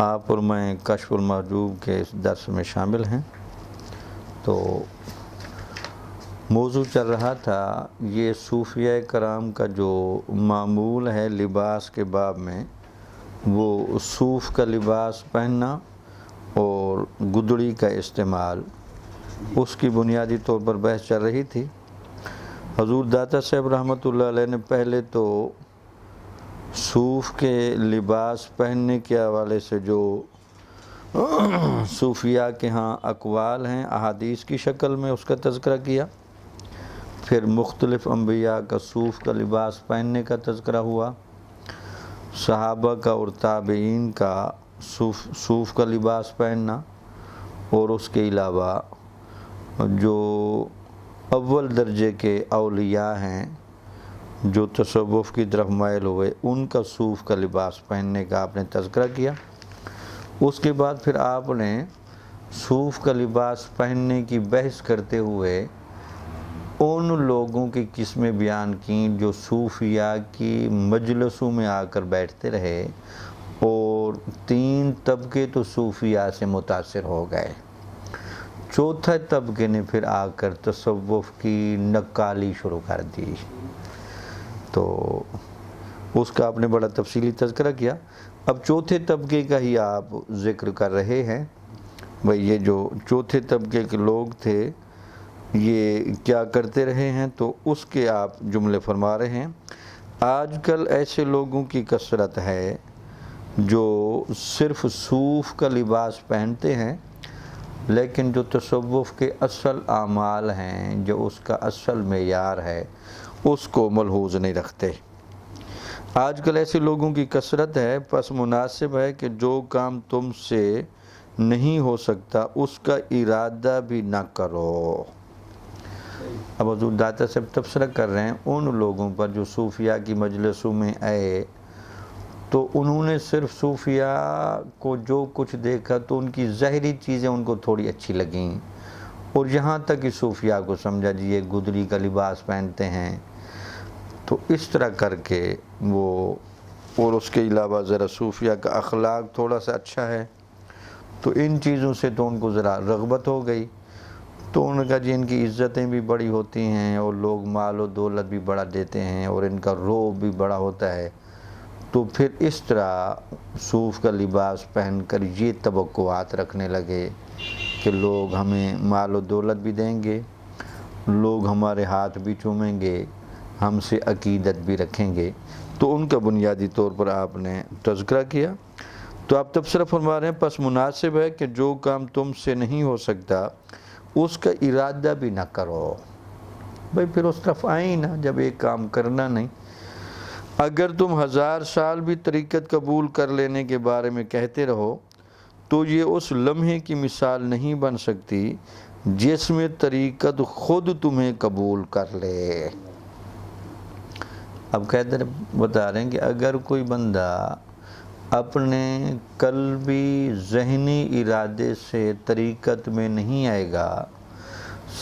آپ اور میں کشف المحجوب کے اس درس میں شامل ہیں۔ تو موضوع چل رہا تھا یہ صوفیہ کرام کا جو معمول ہے لباس کے باب میں، وہ صوف کا لباس پہننا اور گدڑی کا استعمال، اس کی بنیادی طور پر بحث چل رہی تھی۔ حضور داتا صاحب رحمۃ اللہ علیہ نے پہلے تو صوف کے لباس پہننے کے حوالے سے جو صوفیاء کے ہاں اقوال ہیں احادیث کی شکل میں اس کا تذکرہ کیا، پھر مختلف انبیاء کا صوف کا لباس پہننے کا تذکرہ ہوا، صحابہ کا اور تابعین کا صوف کا لباس پہننا، اور اس کے علاوہ جو اول درجے کے اولیاء ہیں جو تصوف کی طرف مائل ہوئے ان کا صوف کا لباس پہننے کا آپ نے تذکرہ کیا۔ اس کے بعد پھر آپ نے صوف کا لباس پہننے کی بحث کرتے ہوئے ان لوگوں کی قسمیں بیان کیں جو صوفیاء کی مجلسوں میں آ کر بیٹھتے رہے، اور 3 طبقے تو صوفیاء سے متاثر ہو گئے، چوتھے طبقے نے پھر آ کر تصوف کی نقالی شروع کر دی۔ تو اس کا آپ نے بڑا تفصیلی تذکرہ کیا۔ اب چوتھے طبقے کا ہی آپ ذکر کر رہے ہیں، بھئی یہ جو چوتھے طبقے کے لوگ تھے یہ کیا کرتے رہے ہیں، تو اس کے آپ جملے فرما رہے ہیں۔ آج کل ایسے لوگوں کی کثرت ہے جو صرف صوف کا لباس پہنتے ہیں، لیکن جو تصوف کے اصل اعمال ہیں، جو اس کا اصل معیار ہے، اس کو ملحوظ نہیں رکھتے۔ آج کل ایسے لوگوں کی کثرت ہے، پس مناسب ہے کہ جو کام تم سے نہیں ہو سکتا اس کا ارادہ بھی نہ کرو۔ اب حضور داتا صاحب تبصرہ کر رہے ہیں ان لوگوں پر جو صوفیاء کی مجلسوں میں آئے، تو انہوں نے صرف صوفیاء کو جو کچھ دیکھا تو ان کی ظاہری چیزیں ان کو تھوڑی اچھی لگیں، اور یہاں تک کہ صوفیاء کو سمجھا جی یہ گدڑی کا لباس پہنتے ہیں، تو اس طرح کر کے وہ، اور اس کے علاوہ ذرا صوفیاء کا اخلاق تھوڑا سا اچھا ہے، تو ان چیزوں سے تو ان کو ذرا رغبت ہو گئی، تو ان کا جی ان کی عزتیں بھی بڑی ہوتی ہیں اور لوگ مال و دولت بھی بڑا دیتے ہیں اور ان کا رعب بھی بڑا ہوتا ہے، تو پھر اس طرح صوف کا لباس پہن کر یہ توقعات رکھنے لگے کہ لوگ ہمیں مال و دولت بھی دیں گے، لوگ ہمارے ہاتھ بھی چومیں گے، ہم سے عقیدت بھی رکھیں گے۔ تو ان کا بنیادی طور پر آپ نے تذکرہ کیا۔ تو آپ تبصرہ فرما رہے ہیں پس مناسب ہے کہ جو کام تم سے نہیں ہو سکتا اس کا ارادہ بھی نہ کرو۔ بھئی پھر اس طرف آئیں نا جب ایک کام کرنا نہیں۔ اگر تم 1000 سال بھی طریقت قبول کر لینے کے بارے میں کہتے رہو تو یہ اس لمحے کی مثال نہیں بن سکتی جس میں طریقت خود تمہیں قبول کر لے۔ اب کہتے بتا رہے ہیں کہ اگر کوئی بندہ اپنے قلبی ذہنی ارادے سے طریقت میں نہیں آئے گا،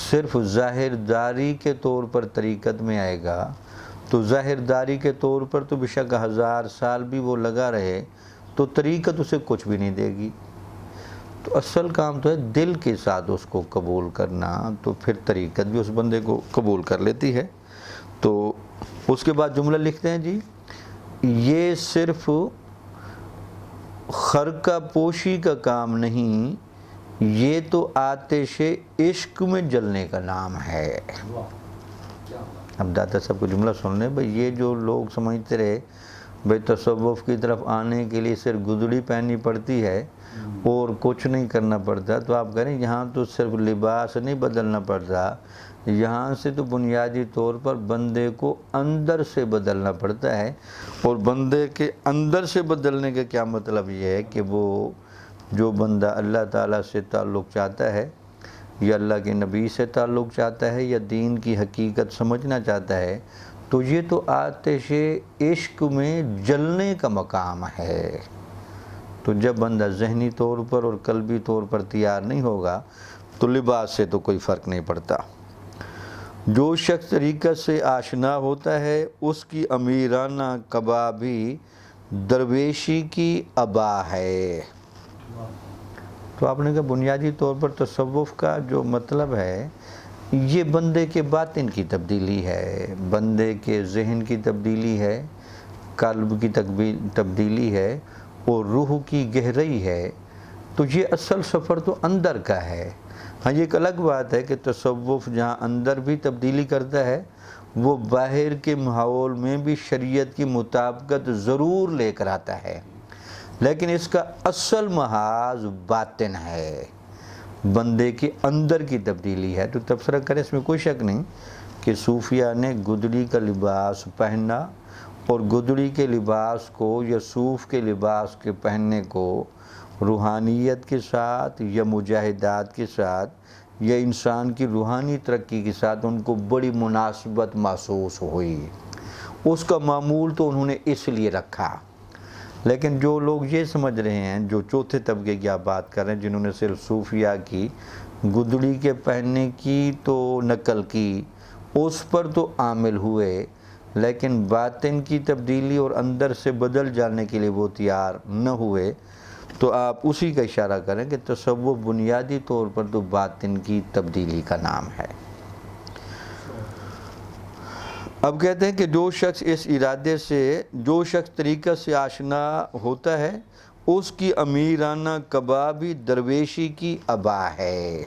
صرف ظاہر داری کے طور پر طریقت میں آئے گا، تو ظاہر داری کے طور پر تو بے شک 1000 سال بھی وہ لگا رہے تو طریقت اسے کچھ بھی نہیں دے گی۔ تو اصل کام تو ہے دل کے ساتھ اس کو قبول کرنا، تو پھر طریقت بھی اس بندے کو قبول کر لیتی ہے۔ تو اس کے بعد جملہ لکھتے ہیں جی، یہ صرف خرقہ پوشی کا کام نہیں، یہ تو آتش عشق میں جلنے کا نام ہے۔ اب داتا صاحب کو جملہ سن لیں، بھئی یہ جو لوگ سمجھتے رہے بھئی تصوف کی طرف آنے کے لیے صرف گدڑی پہننی پڑتی ہے اور کچھ نہیں کرنا پڑتا، تو آپ کہہ رہے ہیں یہاں تو صرف لباس نہیں بدلنا پڑتا، یہاں سے تو بنیادی طور پر بندے کو اندر سے بدلنا پڑتا ہے۔ اور بندے کے اندر سے بدلنے کا کیا مطلب یہ ہے کہ وہ جو بندہ اللہ تعالیٰ سے تعلق چاہتا ہے یا اللہ کے نبی سے تعلق چاہتا ہے یا دین کی حقیقت سمجھنا چاہتا ہے، تو یہ تو آتش عشق میں جلنے کا مقام ہے۔ تو جب بندہ ذہنی طور پر اور قلبی طور پر تیار نہیں ہوگا تو لباس سے تو کوئی فرق نہیں پڑتا۔ جو شخص طریقت سے آشنا ہوتا ہے اس کی امیرانہ قبا بھی درویشی کی عبا ہے۔ تو آپ نے کہا بنیادی طور پر تصوف کا جو مطلب ہے یہ بندے کے باطن کی تبدیلی ہے، بندے کے ذہن کی تبدیلی ہے، قلب کی تبدیلی ہے اور روح کی گہرائی ہے۔ تو یہ اصل سفر تو اندر کا ہے۔ ہاں یہ ایک الگ بات ہے کہ تصوف جہاں اندر بھی تبدیلی کرتا ہے وہ باہر کے ماحول میں بھی شریعت کی مطابقت ضرور لے کر آتا ہے، لیکن اس کا اصل محاذ باطن ہے، بندے کے اندر کی تبدیلی ہے۔ تو تبصرہ کرے اس میں کوئی شک نہیں کہ صوفیہ نے گدڑی کا لباس پہنا اور گدڑی کے لباس کو یا صوف کے لباس کے پہننے کو روحانیت کے ساتھ یا مجاہدات کے ساتھ یا انسان کی روحانی ترقی کے ساتھ ان کو بڑی مناسبت محسوس ہوئی، اس کا معمول تو انہوں نے اس لیے رکھا۔ لیکن جو لوگ یہ سمجھ رہے ہیں، جو چوتھے طبقے کی آپ بات کر رہے ہیں، جنہوں نے صرف صوفیہ کی گدڑی کے پہننے کی تو نقل کی، اس پر تو عامل ہوئے، لیکن باطن کی تبدیلی اور اندر سے بدل جانے کے لیے وہ تیار نہ ہوئے، تو آپ اسی کا اشارہ کریں کہ تصوف بنیادی طور پر تو باطن کی تبدیلی کا نام ہے۔ اب کہتے ہیں کہ جو شخص اس ارادے سے، جو شخص طریقت سے آشنا ہوتا ہے اس کی امیرانہ کبابی درویشی کی ابا ہے۔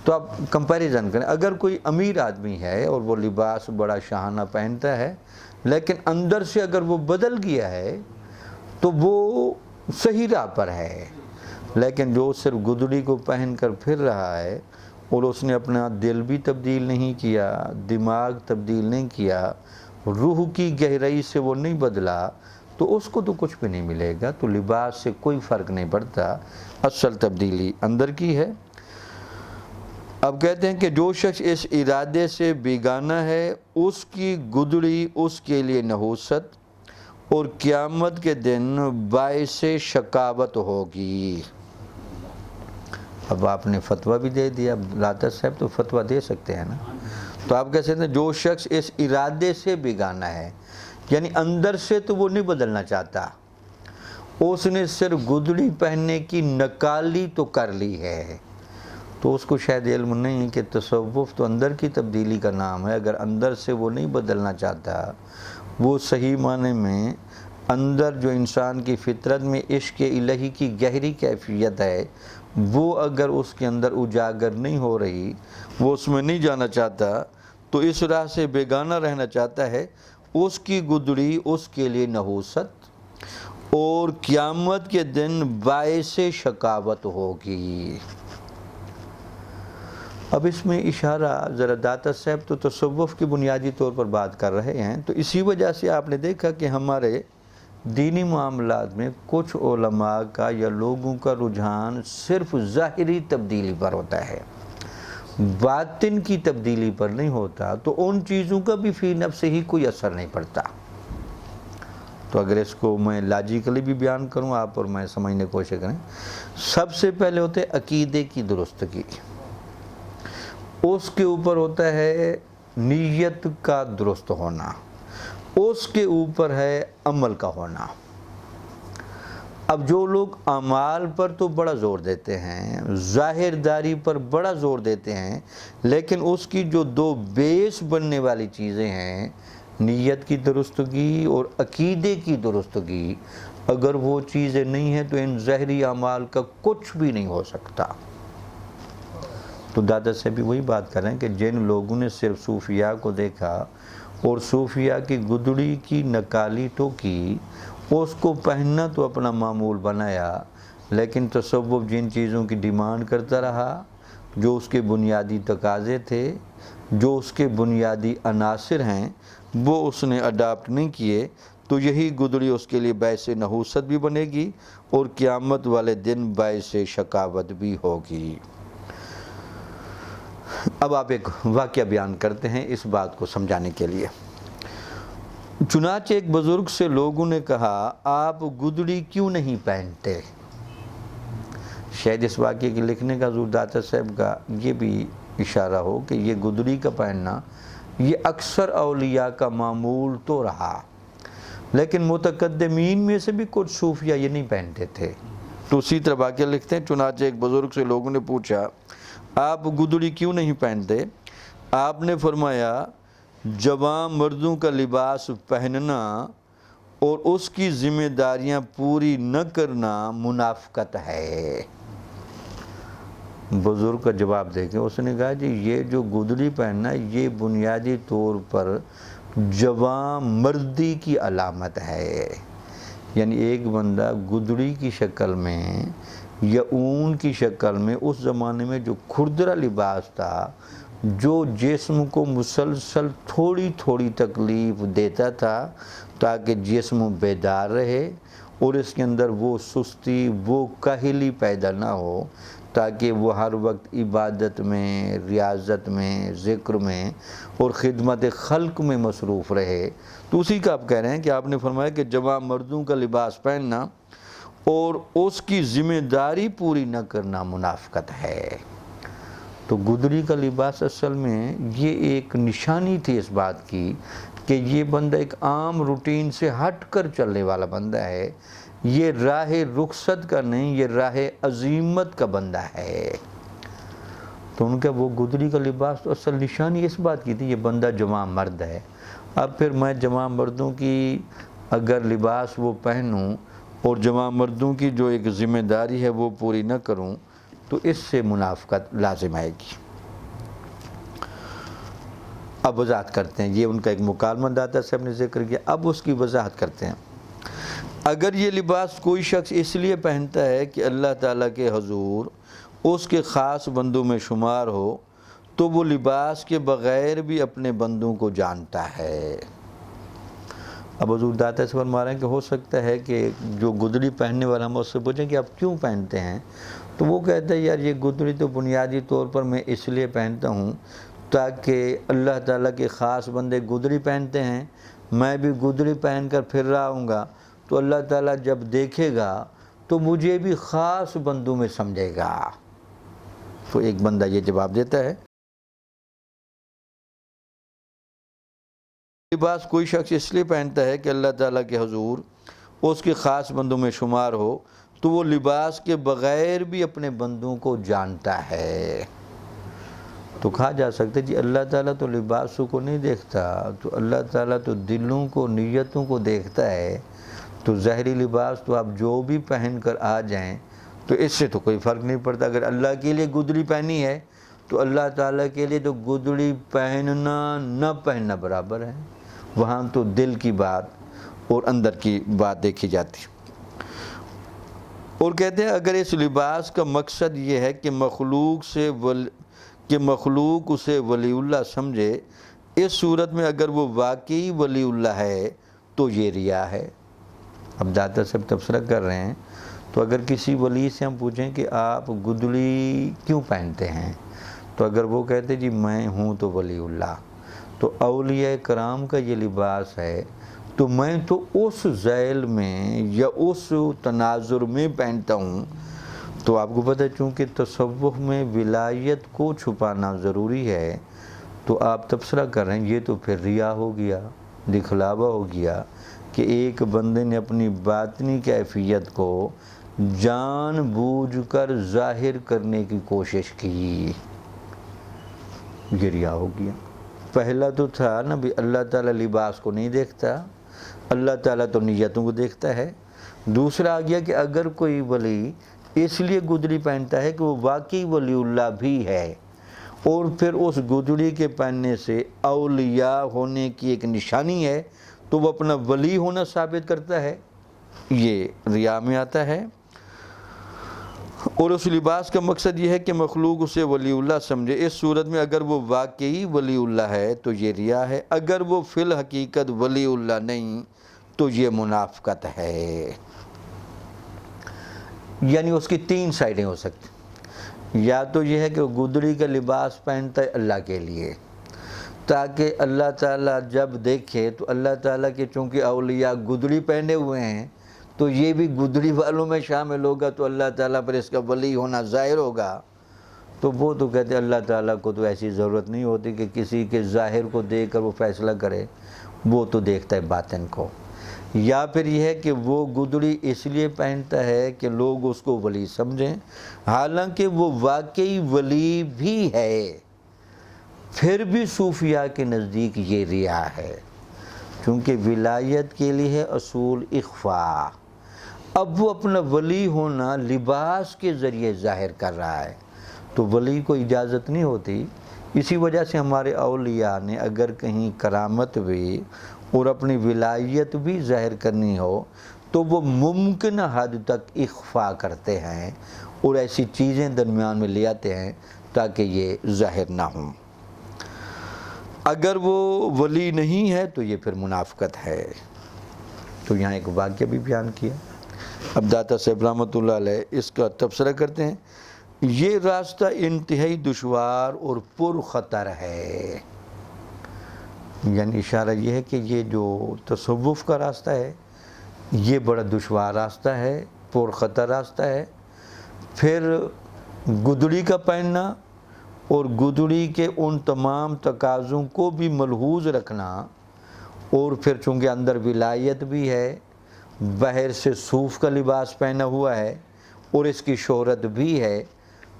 تو آپ کمپیریزن کریں، اگر کوئی امیر آدمی ہے اور وہ لباس بڑا شاہانہ پہنتا ہے لیکن اندر سے اگر وہ بدل گیا ہے تو وہ صحیح راہ پر ہے، لیکن جو صرف گدڑی کو پہن کر پھر رہا ہے اور اس نے اپنا دل بھی تبدیل نہیں کیا، دماغ تبدیل نہیں کیا، روح کی گہرائی سے وہ نہیں بدلا، تو اس کو تو کچھ بھی نہیں ملے گا۔ تو لباس سے کوئی فرق نہیں پڑتا، اصل تبدیلی اندر کی ہے۔ اب کہتے ہیں کہ جو شخص اس ارادے سے بیگانہ ہے اس کی گدڑی اس کے لیے نحوست اور قیامت کے دن باعث شقاوت ہوگی۔ اب آپ نے فتویٰ بھی دے دیا، لاتا صاحب تو فتویٰ دے سکتے ہیں نا، تو آپ کہہ سکتے ہیں جو شخص اس ارادے سے بیگانہ ہے، یعنی اندر سے تو وہ نہیں بدلنا چاہتا، اس نے صرف گدڑی پہننے کی نقالی تو کر لی ہے، تو اس کو شاید علم نہیں کہ تصوف تو اندر کی تبدیلی کا نام ہے۔ اگر اندر سے وہ نہیں بدلنا چاہتا، وہ صحیح معنی میں اندر جو انسان کی فطرت میں عشق الہی کی گہری کیفیت ہے وہ اگر اس کے اندر اجاگر نہیں ہو رہی، وہ اس میں نہیں جانا چاہتا، تو اس راہ سے بیگانہ رہنا چاہتا ہے، اس کی گدڑی اس کے لیے نحوست اور قیامت کے دن باعث شقاوت ہوگی۔ اب اس میں اشارہ ذرا داتا صاحب تو تصوف کی بنیادی طور پر بات کر رہے ہیں، تو اسی وجہ سے آپ نے دیکھا کہ ہمارے دینی معاملات میں کچھ علماء کا یا لوگوں کا رجحان صرف ظاہری تبدیلی پر ہوتا ہے، باطن کی تبدیلی پر نہیں ہوتا، تو ان چیزوں کا بھی فی نفس ہی کوئی اثر نہیں پڑتا۔ تو اگر اس کو میں لاجیکلی بھی بیان کروں آپ اور میں سمجھنے کی کوشش کریں، سب سے پہلے ہوتے ہیں عقیدے کی درستگی، اس کے اوپر ہوتا ہے نیت کا درست ہونا، اس کے اوپر ہے عمل کا ہونا۔ اب جو لوگ اعمال پر تو بڑا زور دیتے ہیں، ظاہر داری پر بڑا زور دیتے ہیں، لیکن اس کی جو دو بیس بننے والی چیزیں ہیں، نیت کی درستگی اور عقیدے کی درستگی، اگر وہ چیزیں نہیں ہیں تو ان ظاہری اعمال کا کچھ بھی نہیں ہو سکتا۔ تو دادا سے بھی وہی بات کر رہے ہیں کہ جن لوگوں نے صرف صوفیہ کو دیکھا اور صوفیہ کی گدڑی کی نقالی تو کی، اس کو پہننا تو اپنا معمول بنایا، لیکن تصوف جن چیزوں کی ڈیمانڈ کرتا رہا، جو اس کے بنیادی تقاضے تھے، جو اس کے بنیادی عناصر ہیں، وہ اس نے اڈاپٹ نہیں کیے، تو یہی گدڑی اس کے لیے باعث نحوست بھی بنے گی اور قیامت والے دن باعث شقاوت بھی ہوگی۔ اب آپ ایک واقعہ بیان کرتے ہیں اس بات کو سمجھانے کے لیے۔ چنانچہ ایک بزرگ سے لوگوں نے کہا آپ گدڑی کیوں نہیں پہنتے؟ شاید اس واقعے کے لکھنے کا حضور داتا صاحب کا یہ بھی اشارہ ہو کہ یہ گدڑی کا پہننا یہ اکثر اولیاء کا معمول تو رہا، لیکن متقدمین میں سے بھی کچھ صوفیہ یہ نہیں پہنتے تھے، تو اسی طرح باقی لکھتے ہیں چنانچہ ایک بزرگ سے لوگوں نے پوچھا آپ گدڑی کیوں نہیں پہنتے؟ آپ نے فرمایا جوان مردوں کا لباس پہننا اور اس کی ذمہ داریاں پوری نہ کرنا منافقت ہے۔ بزرگ کا جواب دیکھیں، اس نے کہا جی یہ جو گدڑی پہننا یہ بنیادی طور پر جوان مردی کی علامت ہے، یعنی ایک بندہ گدڑی کی شکل میں یا اون کی شکل میں، اس زمانے میں جو کھردرا لباس تھا جو جسم کو مسلسل تھوڑی تھوڑی تکلیف دیتا تھا تاکہ جسم بیدار رہے اور اس کے اندر وہ سستی وہ کاہلی پیدا نہ ہو، تاکہ وہ ہر وقت عبادت میں، ریاضت میں، ذکر میں اور خدمت خلق میں مصروف رہے۔ تو اسی کا آپ کہہ رہے ہیں کہ آپ نے فرمایا کہ جوان مردوں کا لباس پہننا اور اس کی ذمہ داری پوری نہ کرنا منافقت ہے۔ تو گدڑی کا لباس اصل میں یہ ایک نشانی تھی اس بات کی کہ یہ بندہ ایک عام روٹین سے ہٹ کر چلنے والا بندہ ہے، یہ راہ رخصت کا نہیں، یہ راہ عزیمت کا بندہ ہے۔ تو ان کا وہ گدڑی کا لباس تو اصل نشانی اس بات کی تھی یہ بندہ جوان مرد ہے۔ اب پھر میں جوان مردوں کی اگر لباس وہ پہنوں اور جوان مردوں کی جو ایک ذمہ داری ہے وہ پوری نہ کروں تو اس سے منافقت لازم آئے گی۔ اب وضاحت کرتے ہیں، یہ ان کا ایک مکالمہ داتا سے ہم نے ذکر کیا، اب اس کی وضاحت کرتے ہیں۔ اگر یہ لباس کوئی شخص اس لیے پہنتا ہے کہ اللہ تعالیٰ کے حضور اس کے خاص بندوں میں شمار ہو تو وہ لباس کے بغیر بھی اپنے بندوں کو جانتا ہے۔ اب حضور داتا سے فرما رہے ہیں کہ ہو سکتا ہے کہ جو گدڑی پہننے والا ہم اس سے پوچھیں کہ آپ کیوں پہنتے ہیں، تو وہ کہتا ہے یار یہ گدڑی تو بنیادی طور پر میں اس لیے پہنتا ہوں تاکہ اللہ تعالیٰ کے خاص بندے گدڑی پہنتے ہیں، میں بھی گدڑی پہن کر پھر رہا ہوں گا تو اللہ تعالیٰ جب دیکھے گا تو مجھے بھی خاص بندوں میں سمجھے گا۔ تو ایک بندہ یہ جواب دیتا ہے لباس کوئی شخص اس لیے پہنتا ہے کہ اللہ تعالیٰ کے حضور اس کے خاص بندوں میں شمار ہو تو وہ لباس کے بغیر بھی اپنے بندوں کو جانتا ہے۔ تو کہا جا سکتا ہے جی اللہ تعالیٰ تو لباسوں کو نہیں دیکھتا، تو اللہ تعالیٰ تو دلوں کو، نیتوں کو دیکھتا ہے۔ تو ظاہری لباس تو آپ جو بھی پہن کر آ جائیں تو اس سے تو کوئی فرق نہیں پڑتا۔ اگر اللہ کے لیے گدڑی پہنی ہے تو اللہ تعالیٰ کے لیے تو گدڑی پہننا نہ پہننا برابر ہے، وہاں تو دل کی بات اور اندر کی بات دیکھی جاتی۔ اور کہتے ہیں اگر اس لباس کا مقصد یہ ہے کہ مخلوق اسے ولی اللہ سمجھے، اس صورت میں اگر وہ واقعی ولی اللہ ہے تو یہ ریا ہے۔ اب داتا صاحب تبصرہ کر رہے ہیں، تو اگر کسی ولی سے ہم پوچھیں کہ آپ گدڑی کیوں پہنتے ہیں، تو اگر وہ کہتے جی میں ہوں تو ولی اللہ، تو اولیاء کرام کا یہ لباس ہے تو میں تو اس ذیل میں یا اس تناظر میں پہنتا ہوں۔ تو آپ کو پتہ ہے چونکہ تصوف میں ولایت کو چھپانا ضروری ہے، تو آپ تبصرہ کر رہے ہیں یہ تو پھر ریا ہو گیا، دکھلاوا ہو گیا کہ ایک بندے نے اپنی باطنی کیفیت کو جان بوجھ کر ظاہر کرنے کی کوشش کی، یہ ریا ہو گیا۔ پہلا تو تھا نا بھی اللہ تعالیٰ لباس کو نہیں دیکھتا، اللہ تعالیٰ تو نیتوں کو دیکھتا ہے۔ دوسرا آ گیا کہ اگر کوئی ولی اس لیے گدڑی پہنتا ہے کہ وہ واقعی ولی اللہ بھی ہے اور پھر اس گدڑی کے پہننے سے اولیاء ہونے کی ایک نشانی ہے تو وہ اپنا ولی ہونا ثابت کرتا ہے، یہ ریا میں آتا ہے۔ اور اس لباس کا مقصد یہ ہے کہ مخلوق اسے ولی اللہ سمجھے، اس صورت میں اگر وہ واقعی ولی اللہ ہے تو یہ ریا ہے، اگر وہ فی الحقیقت ولی اللہ نہیں تو یہ منافقت ہے۔ یعنی اس کی تین سائڈیں ہو سکتی، یا تو یہ ہے کہ وہ گدڑی کا لباس پہنتا ہے اللہ کے لیے تاکہ اللہ تعالیٰ جب دیکھے تو اللہ تعالیٰ کے چونکہ اولیاء گدڑی پہنے ہوئے ہیں تو یہ بھی گدڑی والوں میں شامل ہوگا تو اللہ تعالیٰ پر اس کا ولی ہونا ظاہر ہوگا۔ تو وہ تو کہتے ہیں اللہ تعالیٰ کو تو ایسی ضرورت نہیں ہوتی کہ کسی کے ظاہر کو دیکھ کر وہ فیصلہ کرے، وہ تو دیکھتا ہے باطن کو۔ یا پھر یہ ہے کہ وہ گدڑی اس لیے پہنتا ہے کہ لوگ اس کو ولی سمجھیں، حالانکہ وہ واقعی ولی بھی ہے، پھر بھی صوفیاء کے نزدیک یہ ریا ہے، کیونکہ ولایت کے لیے ہے اصول اخفاء۔ اب وہ اپنا ولی ہونا لباس کے ذریعے ظاہر کر رہا ہے، تو ولی کو اجازت نہیں ہوتی۔ اسی وجہ سے ہمارے اولیاء نے اگر کہیں کرامت بھی اور اپنی ولایت بھی ظاہر کرنی ہو تو وہ ممکنہ حد تک اخفاء کرتے ہیں اور ایسی چیزیں درمیان میں لے آتے ہیں تاکہ یہ ظاہر نہ ہوں۔ اگر وہ ولی نہیں ہے تو یہ پھر منافقت ہے۔ تو یہاں ایک واقعہ بھی بیان کیا، اب داتا صاحب رحمۃ اللہ علیہ اس کا تبصرہ کرتے ہیں، یہ راستہ انتہائی دشوار اور پر خطر ہے۔ یعنی اشارہ یہ ہے کہ یہ جو تصوف کا راستہ ہے یہ بڑا دشوار راستہ ہے، پر خطر راستہ ہے۔ پھر گدڑی کا پہننا اور گدڑی کے ان تمام تقاضوں کو بھی ملحوظ رکھنا، اور پھر چونکہ اندر ولایت بھی ہے، باہر سے صوف کا لباس پہنا ہوا ہے اور اس کی شہرت بھی ہے،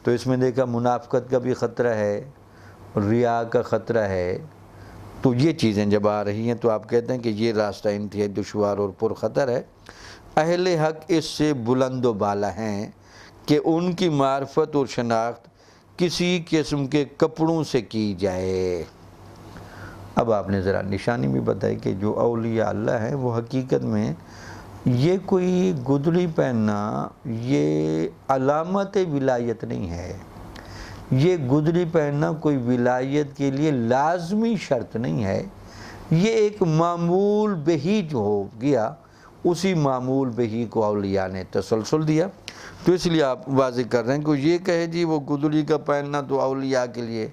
تو اس میں دیکھا منافقت کا بھی خطرہ ہے، ریا کا خطرہ ہے۔ تو یہ چیزیں جب آ رہی ہیں تو آپ کہتے ہیں کہ یہ راستہ انتہائی دشوار اور پر خطر ہے۔ اہل حق اس سے بلند و بالا ہیں کہ ان کی معرفت اور شناخت کسی قسم کے کپڑوں سے کی جائے۔ اب آپ نے ذرا نشانی بھی بتائی کہ جو اولیاء اللہ ہیں وہ حقیقت میں یہ کوئی گدڑی پہننا یہ علامت ولایت نہیں ہے، یہ گدڑی پہننا کوئی ولایت کے لیے لازمی شرط نہیں ہے، یہ ایک معمول بہی جو ہو گیا، اسی معمول بہی کو اولیاء نے تسلسل دیا۔ تو اس لیے آپ واضح کر رہے ہیں کہ یہ کہے جی وہ گدڑی کا پہننا تو اولیاء کے لیے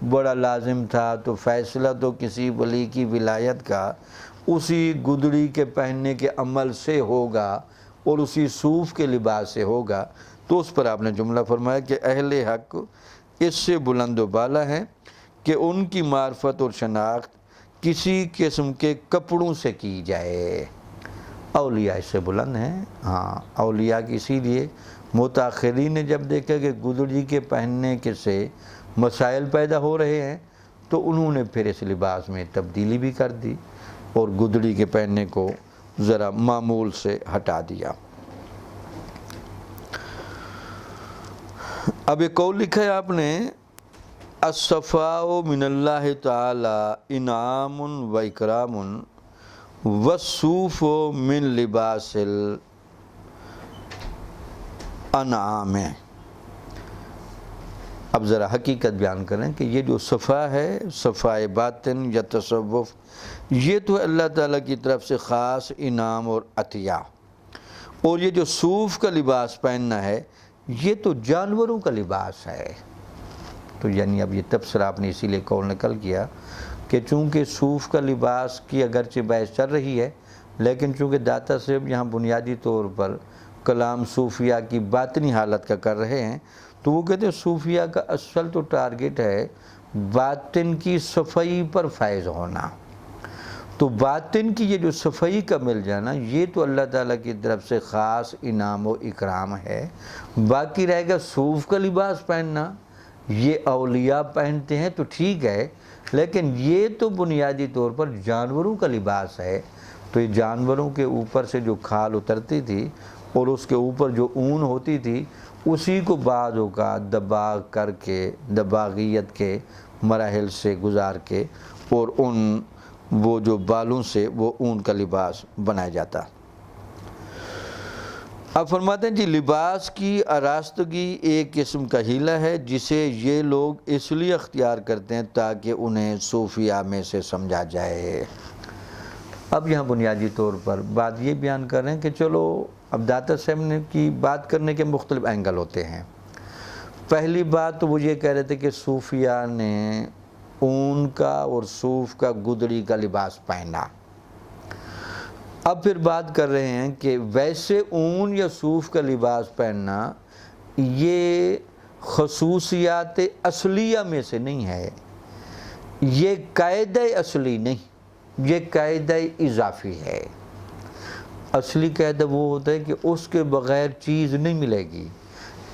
بڑا لازم تھا، تو فیصلہ تو کسی ولی کی ولایت کا اسی گدڑی کے پہننے کے عمل سے ہوگا اور اسی صوف کے لباس سے ہوگا۔ تو اس پر آپ نے جملہ فرمایا کہ اہل حق اس سے بلند و بالا ہے کہ ان کی معرفت اور شناخت کسی قسم کے کپڑوں سے کی جائے۔ اولیاء اس سے بلند ہیں، ہاں اولیاء کی، اسی لیے متاخرین نے جب دیکھا کہ گدڑی کے پہننے کے سے مسائل پیدا ہو رہے ہیں تو انہوں نے پھر اس لباس میں تبدیلی بھی کر دی اور گدڑی کے پہننے کو ذرا معمول سے ہٹا دیا۔ اب ایک قول لکھا ہے آپ نے، الصفاء من اللہ تعالی انعام و اکرام والصوف من لباس الانعام۔ اب ذرا حقیقت بیان کریں کہ یہ جو صفا ہے، صفا باطن یا تصوف، یہ تو اللہ تعالیٰ کی طرف سے خاص انعام اور عطیہ، اور یہ جو صوف کا لباس پہننا ہے یہ تو جانوروں کا لباس ہے۔ تو یعنی اب یہ تبصرہ آپ نے اسی لیے قول نقل کیا کہ چونکہ صوف کا لباس کی اگرچہ بحث چل رہی ہے، لیکن چونکہ داتا صاحب یہاں بنیادی طور پر کلام صوفیاء کی باطنی حالت کا کر رہے ہیں، تو وہ کہتے ہیں صوفیاء کا اصل تو ٹارگٹ ہے باطن کی صفائی پر فائز ہونا۔ تو باطن کی یہ جو صفائی کا مل جانا یہ تو اللہ تعالیٰ کی طرف سے خاص انعام و اکرام ہے۔ باقی رہے گا صوف کا لباس پہننا، یہ اولیاء پہنتے ہیں تو ٹھیک ہے، لیکن یہ تو بنیادی طور پر جانوروں کا لباس ہے۔ تو یہ جانوروں کے اوپر سے جو کھال اترتی تھی اور اس کے اوپر جو اون ہوتی تھی اسی کو بعض اوقات دباغ کر کے، دباغیت کے مراحل سے گزار کے، اور ان وہ جو بالوں سے وہ اون کا لباس بنایا جاتا۔ اب فرماتے ہیں جی لباس کی آراستگی ایک قسم کا ہیلہ ہے جسے یہ لوگ اس لیے اختیار کرتے ہیں تاکہ انہیں صوفیاء میں سے سمجھا جائے۔ اب یہاں بنیادی طور پر بات یہ بیان کر رہے ہیں کہ چلو اب داتا صاحب نے کی بات کرنے کے مختلف اینگل ہوتے ہیں۔ پہلی بات تو وہ یہ کہہ رہے تھے کہ صوفیاء نے اون کا اور صوف کا گدڑی کا لباس پہنا۔ اب پھر بات کر رہے ہیں کہ ویسے اون یا صوف کا لباس پہننا یہ خصوصیات اصلیہ میں سے نہیں ہے، یہ قاعدہ اصلی نہیں، یہ قاعدہ اضافی ہے۔ اصلی قاعدہ وہ ہوتا ہے کہ اس کے بغیر چیز نہیں ملے گی۔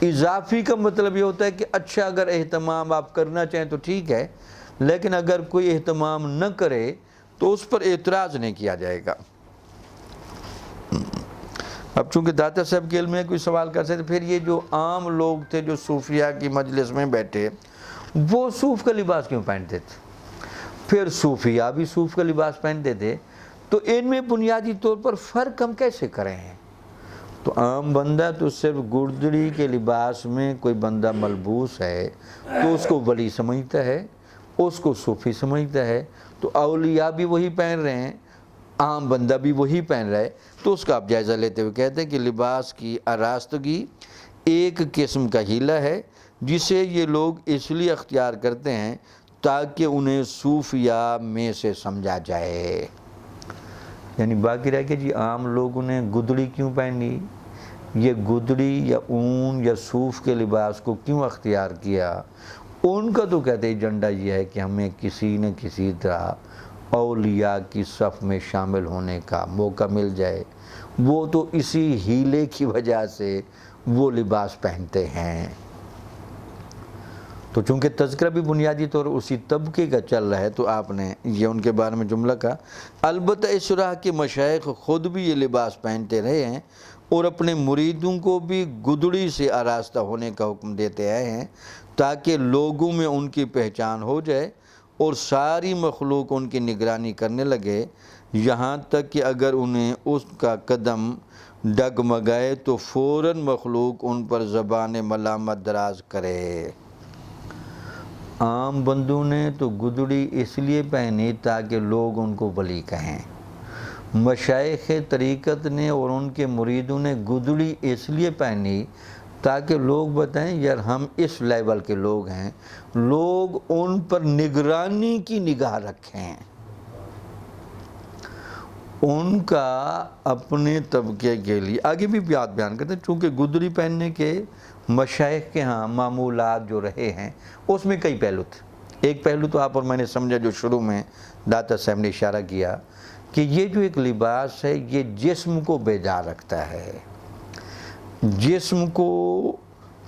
اضافی کا مطلب یہ ہوتا ہے کہ اچھا اگر اہتمام آپ کرنا چاہیں تو ٹھیک ہے، لیکن اگر کوئی اہتمام نہ کرے تو اس پر اعتراض نہیں کیا جائے گا۔ اب چونکہ داتا صاحب کے علم میں کوئی سوال کر سکتے، پھر یہ جو عام لوگ تھے جو صوفیاء کی مجلس میں بیٹھے، وہ صوف کا لباس کیوں پہنتے تھے؟ پھر صوفیاء بھی صوف کا لباس پہنتے تھے، تو ان میں بنیادی طور پر فرق ہم کیسے کریں ہیں؟ تو عام بندہ تو صرف گردڑی کے لباس میں کوئی بندہ ملبوس ہے تو اس کو ولی سمجھتا ہے، اس کو صوفی سمجھتا ہے، تو اولیاء بھی وہی پہن رہے ہیں، عام بندہ بھی وہی پہن رہا ہے، تو اس کا آپ جائزہ لیتے ہوئے کہتے ہیں کہ لباس کی آراستگی ایک قسم کا ہیلہ ہے جسے یہ لوگ اس لیے اختیار کرتے ہیں تاکہ انہیں صوفیاء میں سے سمجھا جائے۔ یعنی باقی رہ کے جی عام لوگوں نے گدڑی کیوں پہنی، یہ گدڑی یا اون یا صوف کے لباس کو کیوں اختیار کیا؟ ان کا تو کہتے ہیں ایجنڈا یہ ہے کہ ہمیں کسی نہ کسی طرح اولیاء کی صف میں شامل ہونے کا موقع مل جائے، وہ تو اسی ہیلے کی وجہ سے وہ لباس پہنتے ہیں۔ تو چونکہ تذکرہ بھی بنیادی طور اسی طبقے کا چل رہا ہے تو آپ نے یہ ان کے بارے میں جملہ کہا۔ البتہ اس راہ کے مشائخ خود بھی یہ لباس پہنتے رہے ہیں اور اپنے مریدوں کو بھی گدڑی سے آراستہ ہونے کا حکم دیتے آئے ہیں تاکہ لوگوں میں ان کی پہچان ہو جائے اور ساری مخلوق ان کی نگرانی کرنے لگے، یہاں تک کہ اگر انہیں اس کا قدم ڈگمگائے تو فوراً مخلوق ان پر زبان ملامت دراز کرے۔ عام بندوں نے تو گدڑی اس لیے پہنی تاکہ لوگ ان کو ولی کہیں، مشائخ طریقت نے اور ان کے مریدوں نے گدڑی اس لیے پہنی تاکہ لوگ بتائیں یار ہم اس لیول کے لوگ ہیں، لوگ ان پر نگرانی کی نگاہ رکھیں، ان کا اپنے طبقے کے لیے آگے بھی بات بیان کرتے ہیں۔ چونکہ گدڑی پہننے کے مشائخ کے ہاں معمولات جو رہے ہیں اس میں کئی پہلو تھے۔ ایک پہلو تو آپ اور میں نے سمجھا جو شروع میں داتا صاحب نے اشارہ کیا کہ یہ جو ایک لباس ہے یہ جسم کو بیدار رکھتا ہے، جسم کو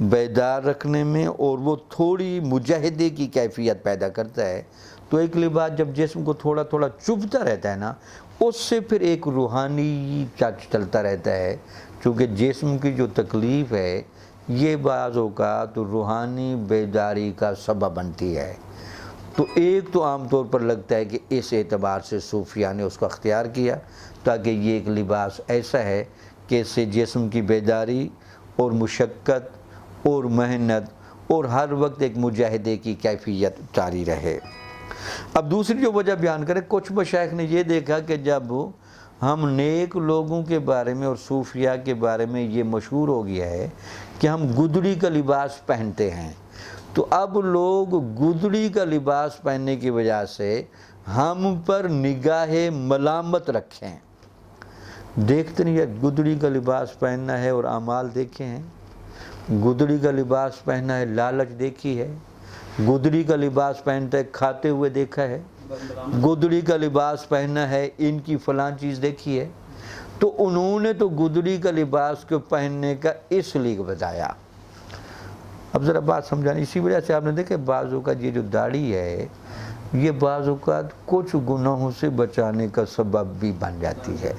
بیدار رکھنے میں، اور وہ تھوڑی مجاہدے کی کیفیت پیدا کرتا ہے۔ تو ایک لباس جب جسم کو تھوڑا تھوڑا چبھتا رہتا ہے نا، اس سے پھر ایک روحانی ٹچ چلتا رہتا ہے، چونکہ جسم کی جو تکلیف ہے یہ بعض اوقات روحانی بیداری کا سبب بنتی ہے۔ تو ایک تو عام طور پر لگتا ہے کہ اس اعتبار سے صوفیاء نے اس کو اختیار کیا تاکہ یہ ایک لباس ایسا ہے کہ اس سے جسم کی بیداری اور مشقت اور محنت اور ہر وقت ایک مجاہدے کی کیفیت جاری رہے۔ اب دوسری جو وجہ بیان کرے، کچھ مشائخ نے یہ دیکھا کہ جب ہم نیک لوگوں کے بارے میں اور صوفیاء کے بارے میں یہ مشہور ہو گیا ہے کہ ہم گدڑی کا لباس پہنتے ہیں، تو اب لوگ گدڑی کا لباس پہننے کی وجہ سے ہم پر نگاہ ملامت رکھیں۔ دیکھتے نہیں ہے گدڑی کا لباس پہننا ہے اور اعمال دیکھے ہیں، گدڑی کا لباس پہننا ہے لالچ دیکھی ہے، گدڑی کا لباس پہنتا ہے کھاتے ہوئے دیکھا ہے، گدڑی کا لباس پہننا ہے ان کی فلاں چیز دیکھی ہے۔ تو انہوں نے تو گدڑی کا لباس کو پہننے کا اس لیے بتایا۔ اب ذرا بات سمجھانا، اسی وجہ سے آپ نے دیکھا بعض اوقات یہ جو داڑھی ہے یہ بعض اوقات کچھ گناہوں سے بچانے کا سبب بھی بن جاتی ہے۔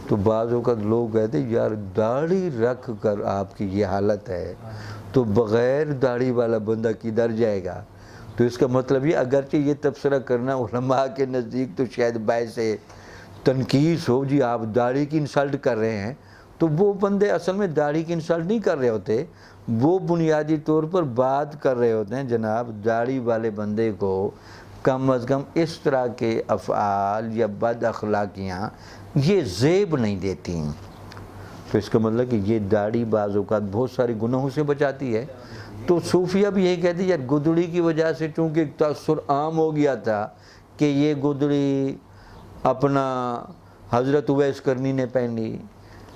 تو بعض اوقات لوگ کہتے ہیں یار داڑھی رکھ کر آپ کی یہ حالت ہے تو بغیر داڑھی والا بندہ کدھر جائے گا؟ تو اس کا مطلب یہ اگرچہ یہ تبصرہ کرنا علماء کے نزدیک تو شاید باعث تنقیص ہو، جی آپ داڑھی کی انسلٹ کر رہے ہیں، تو وہ بندے اصل میں داڑھی کی انسلٹ نہیں کر رہے ہوتے، وہ بنیادی طور پر بات کر رہے ہوتے ہیں جناب داڑھی والے بندے کو کم از کم اس طرح کے افعال یا بد اخلاقیاں یہ زیب نہیں دیتی۔ تو اس کا مطلب کہ یہ داڑھی بعض اوقات بہت سارے گناہوں سے بچاتی ہے۔ تو صوفیہ بھی یہی کہتے ہیں یار گدڑی کی وجہ سے چونکہ تاثر عام ہو گیا تھا کہ یہ گدڑی اپنا حضرت اویس کرنی نے پہنی،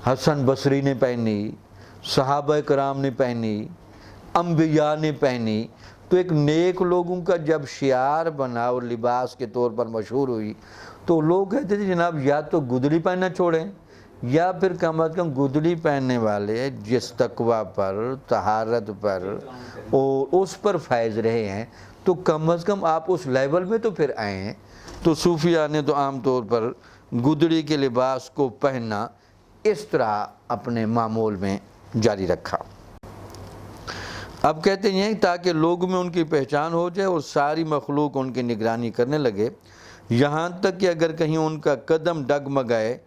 حسن بصری نے پہنی، صحابہ کرام نے پہنی، انبیاء نے پہنی، تو ایک نیک لوگوں کا جب شعار بنا اور لباس کے طور پر مشہور ہوئی تو لوگ کہتے تھے جناب یا تو گدڑی پہننا چھوڑیں یا پھر کم از کم گدڑی پہننے والے جس تقوی پر، طہارت پر اور اس پر فائز رہے ہیں، تو کم از کم آپ اس لیول میں تو پھر آئے ہیں۔ تو صوفیاء نے تو عام طور پر گدڑی کے لباس کو پہننا اس طرح اپنے معمول میں جاری رکھا۔ اب کہتے ہیں تاکہ لوگوں میں ان کی پہچان ہو جائے اور ساری مخلوق ان کی نگرانی کرنے لگے، یہاں تک کہ اگر کہیں ان کا قدم ڈگمگائے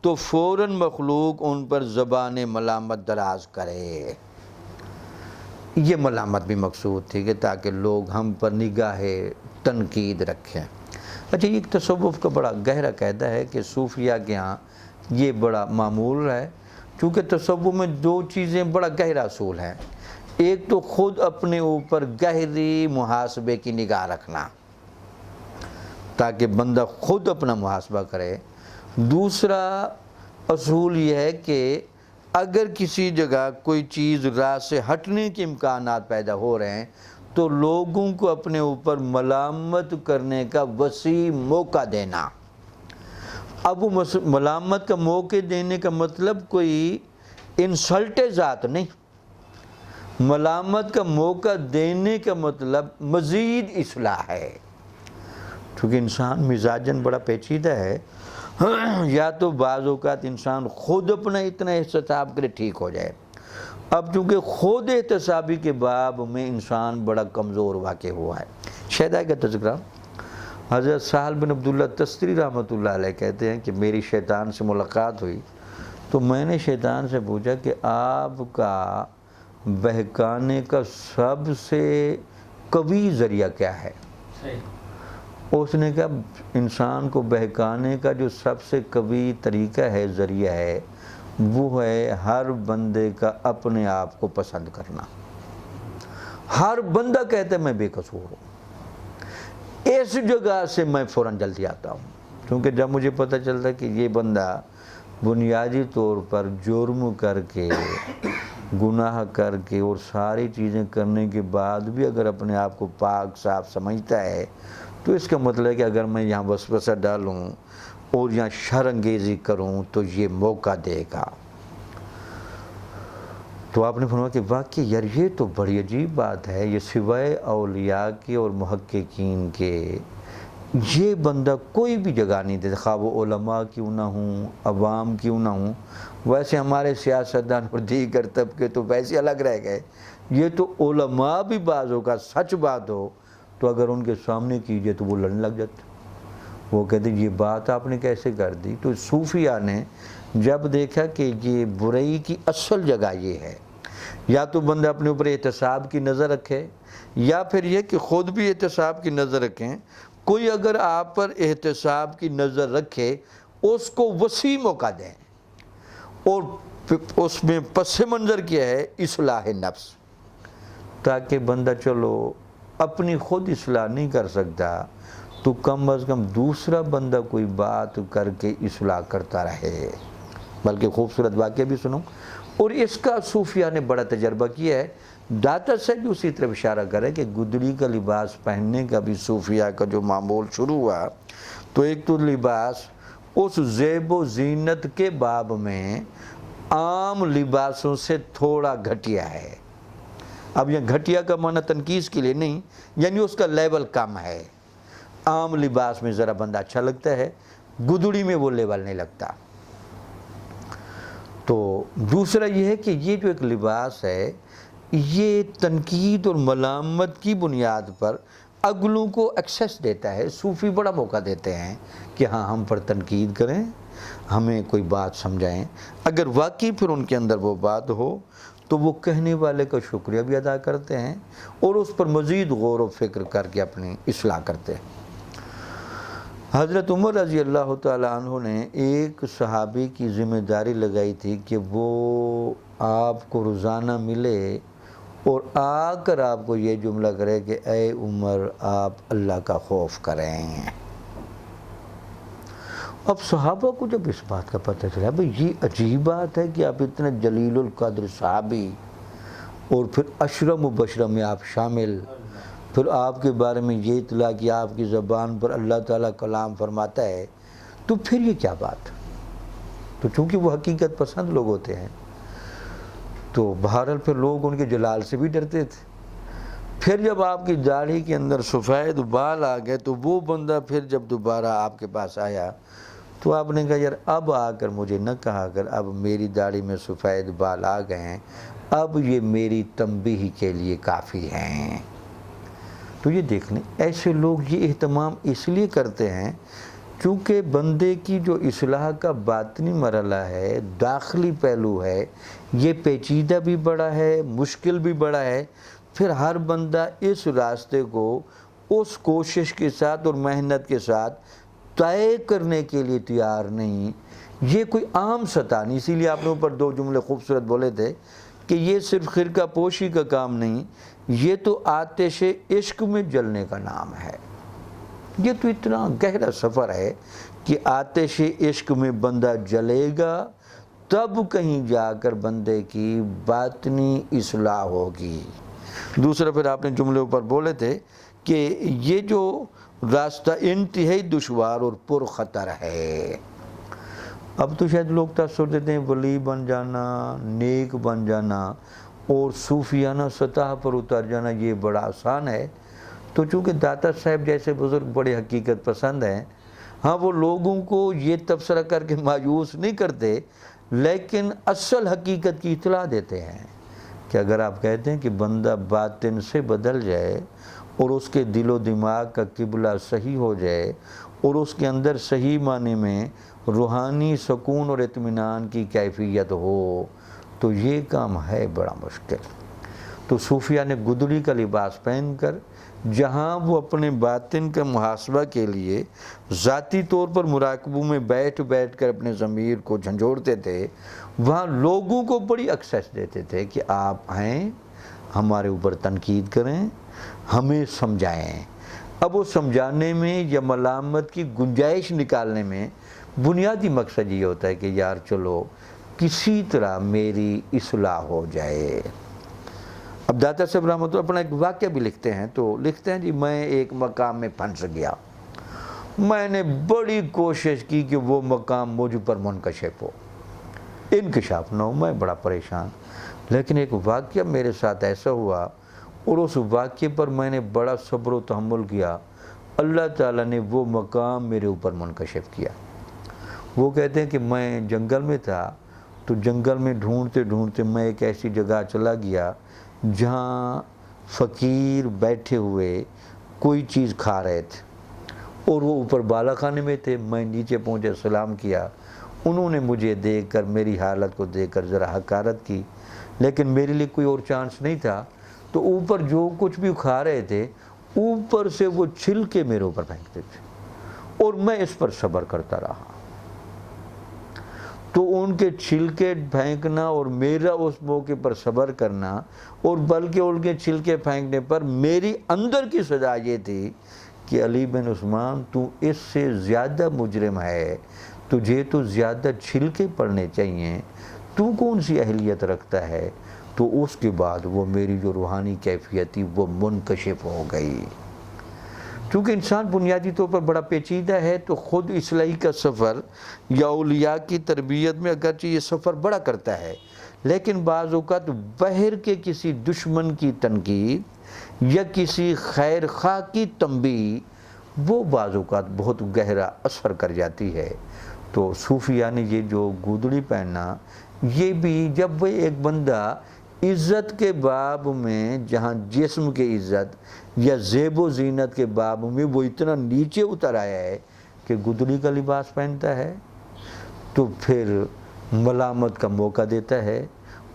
تو فوراً مخلوق ان پر زبان ملامت دراز کرے۔ یہ ملامت بھی مقصود تھی کہ تاکہ لوگ ہم پر نگاہ تنقید رکھیں۔ اچھا، یہ ایک تصوف کا بڑا گہرا قاعدہ ہے کہ صوفیاء کے ہاں یہ بڑا معمول ہے، چونکہ تصوف میں دو چیزیں بڑا گہرا اصول ہیں۔ ایک تو خود اپنے اوپر گہری محاسبے کی نگاہ رکھنا تاکہ بندہ خود اپنا محاسبہ کرے۔ دوسرا اصول یہ ہے کہ اگر کسی جگہ کوئی چیز راہ سے ہٹنے کے امکانات پیدا ہو رہے ہیں تو لوگوں کو اپنے اوپر ملامت کرنے کا وسیع موقع دینا۔ اب وہ ملامت کا موقع دینے کا مطلب کوئی انسلٹ ذات نہیں، ملامت کا موقع دینے کا مطلب مزید اصلاح ہے، کیونکہ انسان مزاجاً بڑا پیچیدہ ہے۔ یا تو بعض اوقات انسان خود اپنا اتنا احتساب کرے ٹھیک ہو جائے۔ اب چونکہ خود احتسابی کے باب میں انسان بڑا کمزور واقع ہوا ہے۔ شیدائی کا تذکرہ حضرت سہل بن عبداللہ تستری رحمۃ اللہ علیہ کہتے ہیں کہ میری شیطان سے ملاقات ہوئی تو میں نے شیطان سے پوچھا کہ آپ کا بہکانے کا سب سے قوی ذریعہ کیا ہے؟ اس نے کہا انسان کو بہکانے کا جو سب سے قوی طریقہ ہے، ذریعہ ہے، وہ ہے ہر بندے کا اپنے آپ کو پسند کرنا۔ ہر بندہ کہتا ہے میں بے قصور ہوں، اس جگہ سے میں فوراً جلدی آتا ہوں، کیونکہ جب مجھے پتہ چلتا ہے کہ یہ بندہ بنیادی طور پر جرم کر کے، گناہ کر کے اور ساری چیزیں کرنے کے بعد بھی اگر اپنے آپ کو پاک صاف سمجھتا ہے تو اس کا مطلب ہے کہ اگر میں یہاں وسوسہ ڈالوں اور یہاں شر انگیزی کروں تو یہ موقع دے گا۔ تو آپ نے فرمایا کہ واقعی یار یہ تو بڑی عجیب بات ہے، یہ سوائے اولیاء کے اور محققین کے یہ بندہ کوئی بھی جگہ نہیں دیتا، خواہ وہ علماء کیوں نہ ہوں، عوام کیوں نہ ہوں۔ ویسے ہمارے سیاستدان اور دیگر طبقے تو ویسے الگ رہ گئے، یہ تو علماء بھی بعضوں کا سچ بات ہو تو اگر ان کے سامنے کیجئے تو وہ لڑنے لگ جاتے، وہ کہتے یہ بات آپ نے کیسے کر دی۔ تو صوفیاء نے جب دیکھا کہ یہ برائی کی اصل جگہ یہ ہے، یا تو بندہ اپنے اوپر احتساب کی نظر رکھے، یا پھر یہ کہ خود بھی احتساب کی نظر رکھیں، کوئی اگر آپ پر احتساب کی نظر رکھے اس کو وسیع موقع دیں، اور اس میں پس منظر کیا ہے اصلاح نفس، تاکہ بندہ چلو اپنی خود اصلاح نہیں کر سکتا تو کم از کم دوسرا بندہ کوئی بات کر کے اصلاح کرتا رہے۔ بلکہ خوبصورت واقعہ بھی سنوں، اور اس کا صوفیاء نے بڑا تجربہ کیا ہے۔ داتا سے بھی اسی طرف اشارہ کرے کہ گدڑی کا لباس پہننے کا بھی صوفیاء کا جو معمول شروع ہوا تو ایک تو لباس اس زیب و زینت کے باب میں عام لباسوں سے تھوڑا گھٹیا ہے۔ اب یہ گھٹیا کا معنی تنقیص کے لیے نہیں، یعنی اس کا لیول کم ہے۔ عام لباس میں ذرا بندہ اچھا لگتا ہے، گدڑی میں وہ لیول نہیں لگتا۔ تو دوسرا یہ ہے کہ یہ جو ایک لباس ہے یہ تنقید اور ملامت کی بنیاد پر اگلوں کو ایکسیس دیتا ہے۔ صوفی بڑا موقع دیتے ہیں کہ ہاں ہم پر تنقید کریں، ہمیں کوئی بات سمجھائیں، اگر واقعی پھر ان کے اندر وہ بات ہو تو وہ کہنے والے کا شکریہ بھی ادا کرتے ہیں اور اس پر مزید غور و فکر کر کے اپنی اصلاح کرتے ہیں۔ حضرت عمر رضی اللہ تعالیٰ عنہ نے ایک صحابی کی ذمہ داری لگائی تھی کہ وہ آپ کو روزانہ ملے اور آ کر آپ کو یہ جملہ کرے کہ اے عمر آپ اللہ کا خوف کریں۔ اب صحابہ کو جب اس بات کا پتہ چلا بھئی یہ عجیب بات ہے کہ آپ اتنے جلیل القدر صحابی اور پھر عشرہ مبشرہ میں آپ شامل، پھر آپ کے بارے میں یہ اطلاع کہ آپ کی زبان پر اللہ تعالیٰ کلام فرماتا ہے، تو پھر یہ کیا بات؟ تو چونکہ وہ حقیقت پسند لوگ ہوتے ہیں تو بہرحال پھر لوگ ان کے جلال سے بھی ڈرتے تھے۔ پھر جب آپ کی داڑھی کے اندر سفید بال آ گئے تو وہ بندہ پھر جب دوبارہ آپ کے پاس آیا تو آپ نے کہا یار اب آ کر مجھے نہ کہا کر، اب میری داڑھی میں سفید بال آ گئے ہیں، اب یہ میری تنبیہ کے لیے کافی ہیں۔ تو یہ دیکھ لیں، ایسے لوگ یہ اہتمام اس لیے کرتے ہیں کیونکہ بندے کی جو اصلاح کا باطنی مرحلہ ہے، داخلی پہلو ہے، یہ پیچیدہ بھی بڑا ہے، مشکل بھی بڑا ہے۔ پھر ہر بندہ اس راستے کو اس کوشش کے ساتھ اور محنت کے ساتھ طے کرنے کے لیے تیار نہیں۔ یہ کوئی عام سطح نہیں، اسی لیے آپ نے اوپر 2 جملے خوبصورت بولے تھے کہ یہ صرف خرقہ پوشی کا کام نہیں، یہ تو آتش عشق میں جلنے کا نام ہے۔ یہ تو اتنا گہرا سفر ہے کہ آتش عشق میں بندہ جلے گا تب کہیں جا کر بندے کی باطنی اصلاح ہوگی۔ دوسرا پھر آپ نے جملے اوپر بولے تھے کہ یہ جو راستہ انتہائی دشوار اور پر خطر ہے۔ اب تو شاید لوگ تصور دیتے ہیں ولی بن جانا، نیک بن جانا اور صوفیانہ سطح پر اتر جانا یہ بڑا آسان ہے۔ تو چونکہ داتا صاحب جیسے بزرگ بڑے حقیقت پسند ہیں، ہاں وہ لوگوں کو یہ تبصرہ کر کے مایوس نہیں کرتے، لیکن اصل حقیقت کی اطلاع دیتے ہیں کہ اگر آپ کہتے ہیں کہ بندہ باطن سے بدل جائے اور اس کے دل و دماغ کا قبلہ صحیح ہو جائے اور اس کے اندر صحیح معنی میں روحانی سکون اور اطمینان کی کیفیت ہو تو یہ کام ہے بڑا مشکل۔ تو صوفیہ نے گدڑی کا لباس پہن کر جہاں وہ اپنے باطن کا محاسبہ کے لیے ذاتی طور پر مراقبوں میں بیٹھ بیٹھ کر اپنے ضمیر کو جھنجھوڑتے تھے، وہاں لوگوں کو بڑی ایکسیس دیتے تھے کہ آپ ہیں، ہمارے اوپر تنقید کریں، ہمیں سمجھائیں۔ اب وہ سمجھانے میں یا ملامت کی گنجائش نکالنے میں بنیادی مقصد یہ ہوتا ہے کہ یار چلو کسی طرح میری اصلاح ہو جائے۔ اب داتا صاحب رحمۃ اللہ اپنا ایک واقعہ بھی لکھتے ہیں، تو لکھتے ہیں جی میں ایک مقام میں پھنس گیا، میں نے بڑی کوشش کی کہ وہ مقام مجھ پر منکشف ہو، انکشاف نہ ہو، میں بڑا پریشان، لیکن ایک واقعہ میرے ساتھ ایسا ہوا اور اس واقعے پر میں نے بڑا صبر و تحمل کیا، اللہ تعالیٰ نے وہ مقام میرے اوپر منکشف کیا۔ وہ کہتے ہیں کہ میں جنگل میں تھا، تو جنگل میں ڈھونڈتے ڈھونڈتے میں ایک ایسی جگہ چلا گیا جہاں فقیر بیٹھے ہوئے کوئی چیز کھا رہے تھے اور وہ اوپر بالا خانے میں تھے۔ میں نیچے پہنچے، سلام کیا، انہوں نے مجھے دیکھ کر میری حالت کو دیکھ کر ذرا حقارت کی، لیکن میرے لیے کوئی اور چانس نہیں تھا، تو اوپر جو کچھ بھی کھا رہے تھے اوپر سے وہ چھلکے میرے اوپر پھینکتے تھے اور میں اس پر صبر کرتا رہا۔ تو ان کے چھلکے پھینکنا اور میرا اس موقع پر صبر کرنا، اور بلکہ ان کے چھلکے پھینکنے پر میری اندر کی سزا یہ تھی کہ علی بن عثمان تو اس سے زیادہ مجرم ہے، تجھے تو زیادہ چھلکے پڑنے چاہیے، تو کون سی اہلیت رکھتا ہے؟ تو اس کے بعد وہ میری جو روحانی کیفیت تھی وہ منکشف ہو گئی۔ چونکہ انسان بنیادی طور پر بڑا پیچیدہ ہے، تو خود اصلاحی کا سفر یا اولیاء کی تربیت میں اگرچہ یہ سفر بڑا کرتا ہے، لیکن بعض اوقات بہر کے کسی دشمن کی تنقید یا کسی خیر خواہ کی تنبیہ وہ بعض اوقات بہت گہرا اثر کر جاتی ہے۔ تو صوفیہ نے یہ جو گودڑی پہننا، یہ بھی جب وہ ایک بندہ عزت کے باب میں جہاں جسم کے عزت یا زیب و زینت کے باب میں وہ اتنا نیچے اتر آیا ہے کہ گدڑی کا لباس پہنتا ہے، تو پھر ملامت کا موقع دیتا ہے،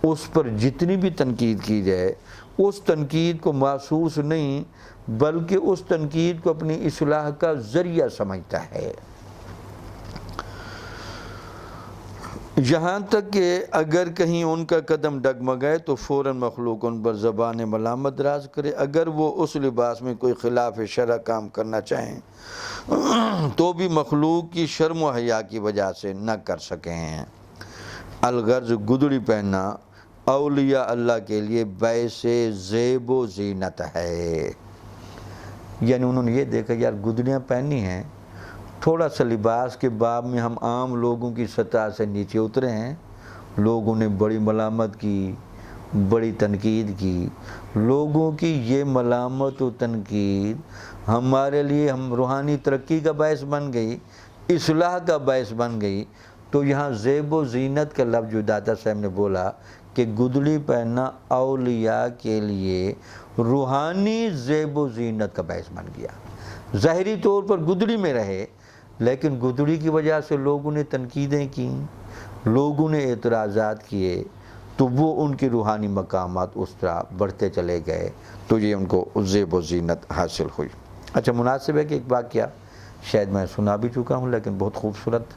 اس پر جتنی بھی تنقید کی جائے اس تنقید کو محسوس نہیں بلکہ اس تنقید کو اپنی اصلاح کا ذریعہ سمجھتا ہے۔ یہاں تک کہ اگر کہیں ان کا قدم ڈگمگائے تو فوراً مخلوق ان پر زبان ملامت دراز کرے، اگر وہ اس لباس میں کوئی خلاف شرع کام کرنا چاہیں تو بھی مخلوق کی شرم و حیا کی وجہ سے نہ کر سکیں۔ الغرض گدڑی پہننا اولیاء اللہ کے لیے باعث زیب و زینت ہے۔ یعنی انہوں نے یہ دیکھا یار گدڑیاں پہننی ہیں تھوڑا سا لباس کے باب میں ہم عام لوگوں کی سطح سے نیچے اترے ہیں. لوگوں نے بڑی ملامت کی، بڑی تنقید کی. لوگوں کی یہ ملامت و تنقید ہمارے لیے ہم روحانی ترقی کا باعث بن گئی، اصلاح کا باعث بن گئی. تو یہاں زیب و زینت کا لفظ جو داتا صاحب نے بولا کہ گدڑی پہننا اولیاء کے لیے روحانی زیب و زینت کا باعث بن گیا. ظاہری طور پر گدڑی میں رہے، لیکن گدڑی کی وجہ سے لوگوں نے تنقیدیں کی، لوگوں نے اعتراضات کیے، تو وہ ان کی روحانی مقامات اس طرح بڑھتے چلے گئے، تو یہ ان کو زیب و زینت حاصل ہوئی. اچھا، مناسب ہے کہ ایک واقعہ شاید میں سنا بھی چکا ہوں لیکن بہت خوبصورت.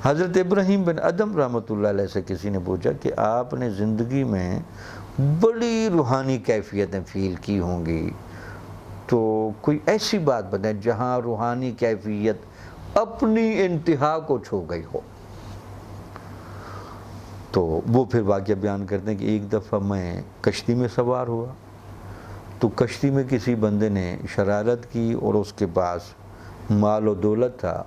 حضرت ابراہیم بن ادم رحمۃ اللہ علیہ سے کسی نے پوچھا کہ آپ نے زندگی میں بڑی روحانی کیفیتیں فیل کی ہوں گی، تو کوئی ایسی بات بتائیں جہاں روحانی کیفیت اپنی انتہا کو چھو گئی ہو. تو وہ پھر واقعہ بیان کرتے ہیں کہ ایک دفعہ میں کشتی میں سوار ہوا، تو کشتی میں کسی بندے نے شرارت کی اور اس کے پاس مال و دولت تھا.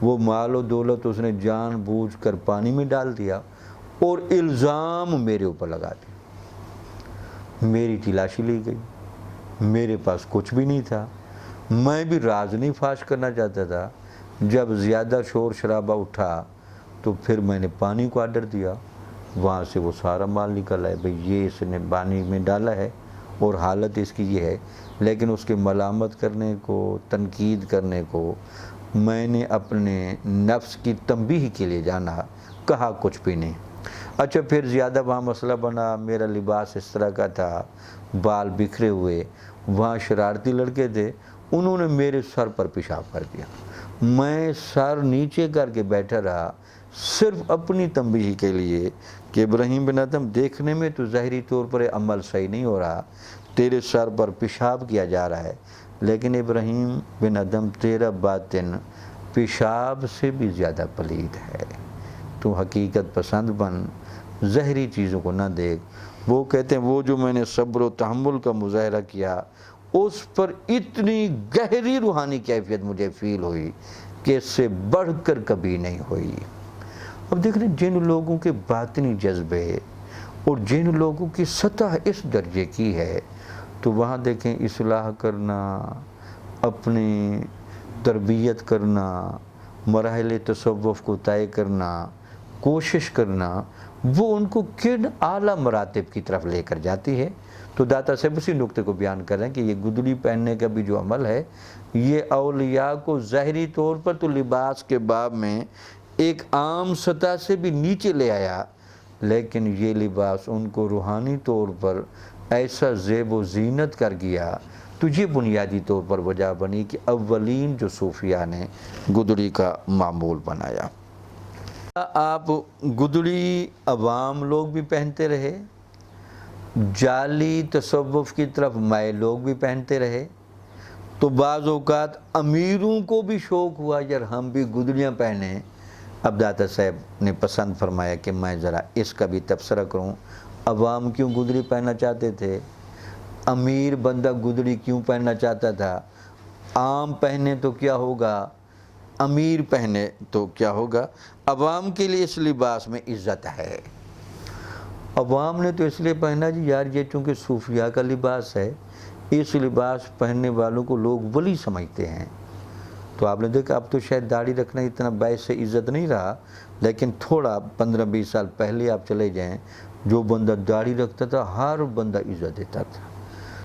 وہ مال و دولت اس نے جان بوجھ کر پانی میں ڈال دیا اور الزام میرے اوپر لگا دیا. میری تلاشی لی گئی، میرے پاس کچھ بھی نہیں تھا. میں بھی راز نہیں فاش کرنا چاہتا تھا. جب زیادہ شور شرابہ اٹھا تو پھر میں نے پانی کو آرڈر دیا. وہاں سے وہ سارا مال نکل آئے. بھئی یہ اس نے پانی میں ڈالا ہے اور حالت اس کی یہ ہے. لیکن اس کے ملامت کرنے کو، تنقید کرنے کو میں نے اپنے نفس کی تنبیہ کے لیے جانا، کہا کچھ بھی نہیں. اچھا، پھر زیادہ وہاں مسئلہ بنا. میرا لباس اس طرح کا تھا، بال بکھرے ہوئے. وہاں شرارتی لڑکے تھے، انہوں نے میرے سر پر پیشاب کر دیا. میں سر نیچے کر کے بیٹھا رہا صرف اپنی تنبیہ کے لیے کہ ابراہیم بن ادم، دیکھنے میں تو ظاہری طور پر عمل صحیح نہیں ہو رہا، تیرے سر پر پیشاب کیا جا رہا ہے، لیکن ابراہیم بن ادم تیرا باطن پیشاب سے بھی زیادہ پلید ہے. تو حقیقت پسند بن، ظاہری چیزوں کو نہ دیکھ. وہ کہتے ہیں وہ جو میں نے صبر و تحمل کا مظاہرہ کیا، اس پر اتنی گہری روحانی کیفیت مجھے فیل ہوئی کہ اس سے بڑھ کر کبھی نہیں ہوئی. اب دیکھ رہے ہیں جن لوگوں کے باطنی جذبے اور جن لوگوں کی سطح اس درجے کی ہے، تو وہاں دیکھیں اصلاح کرنا، اپنی تربیت کرنا، مراحل تصوف کو طے کرنا، کوشش کرنا، وہ ان کو کن اعلیٰ مراتب کی طرف لے کر جاتی ہے. تو داتا صاحب اسی نقطے کو بیان کر رہے ہیں کہ یہ گدڑی پہننے کا بھی جو عمل ہے، یہ اولیاء کو ظاہری طور پر تو لباس کے باب میں ایک عام سطح سے بھی نیچے لے آیا، لیکن یہ لباس ان کو روحانی طور پر ایسا زیب و زینت کر گیا. تو یہ بنیادی طور پر وجہ بنی کہ اولین جو صوفیاء نے گدڑی کا معمول بنایا. آپ گدڑی عوام لوگ بھی پہنتے رہے، جعلی تصوف کی طرف مائل لوگ بھی پہنتے رہے. تو بعض اوقات امیروں کو بھی شوق ہوا یار ہم بھی گدڑیاں پہنیں. اب داتا صاحب نے پسند فرمایا کہ میں ذرا اس کا بھی تبصرہ کروں. عوام کیوں گدڑی پہننا چاہتے تھے؟ امیر بندہ گدڑی کیوں پہننا چاہتا تھا؟ عام پہنے تو کیا ہوگا، امیر پہنے تو کیا ہوگا؟ عوام کے لیے اس لباس میں عزت ہے. عوام نے تو اس لیے پہنا جی یار یہ چونکہ صوفیاء کا لباس ہے، اس لباس پہننے والوں کو لوگ ولی سمجھتے ہیں. تو آپ نے دیکھا اب تو شاید داڑھی رکھنا اتنا باعث سے عزت نہیں رہا، لیکن تھوڑا 15-20 سال پہلے آپ چلے جائیں، جو بندہ داڑھی رکھتا تھا ہر بندہ عزت دیتا تھا.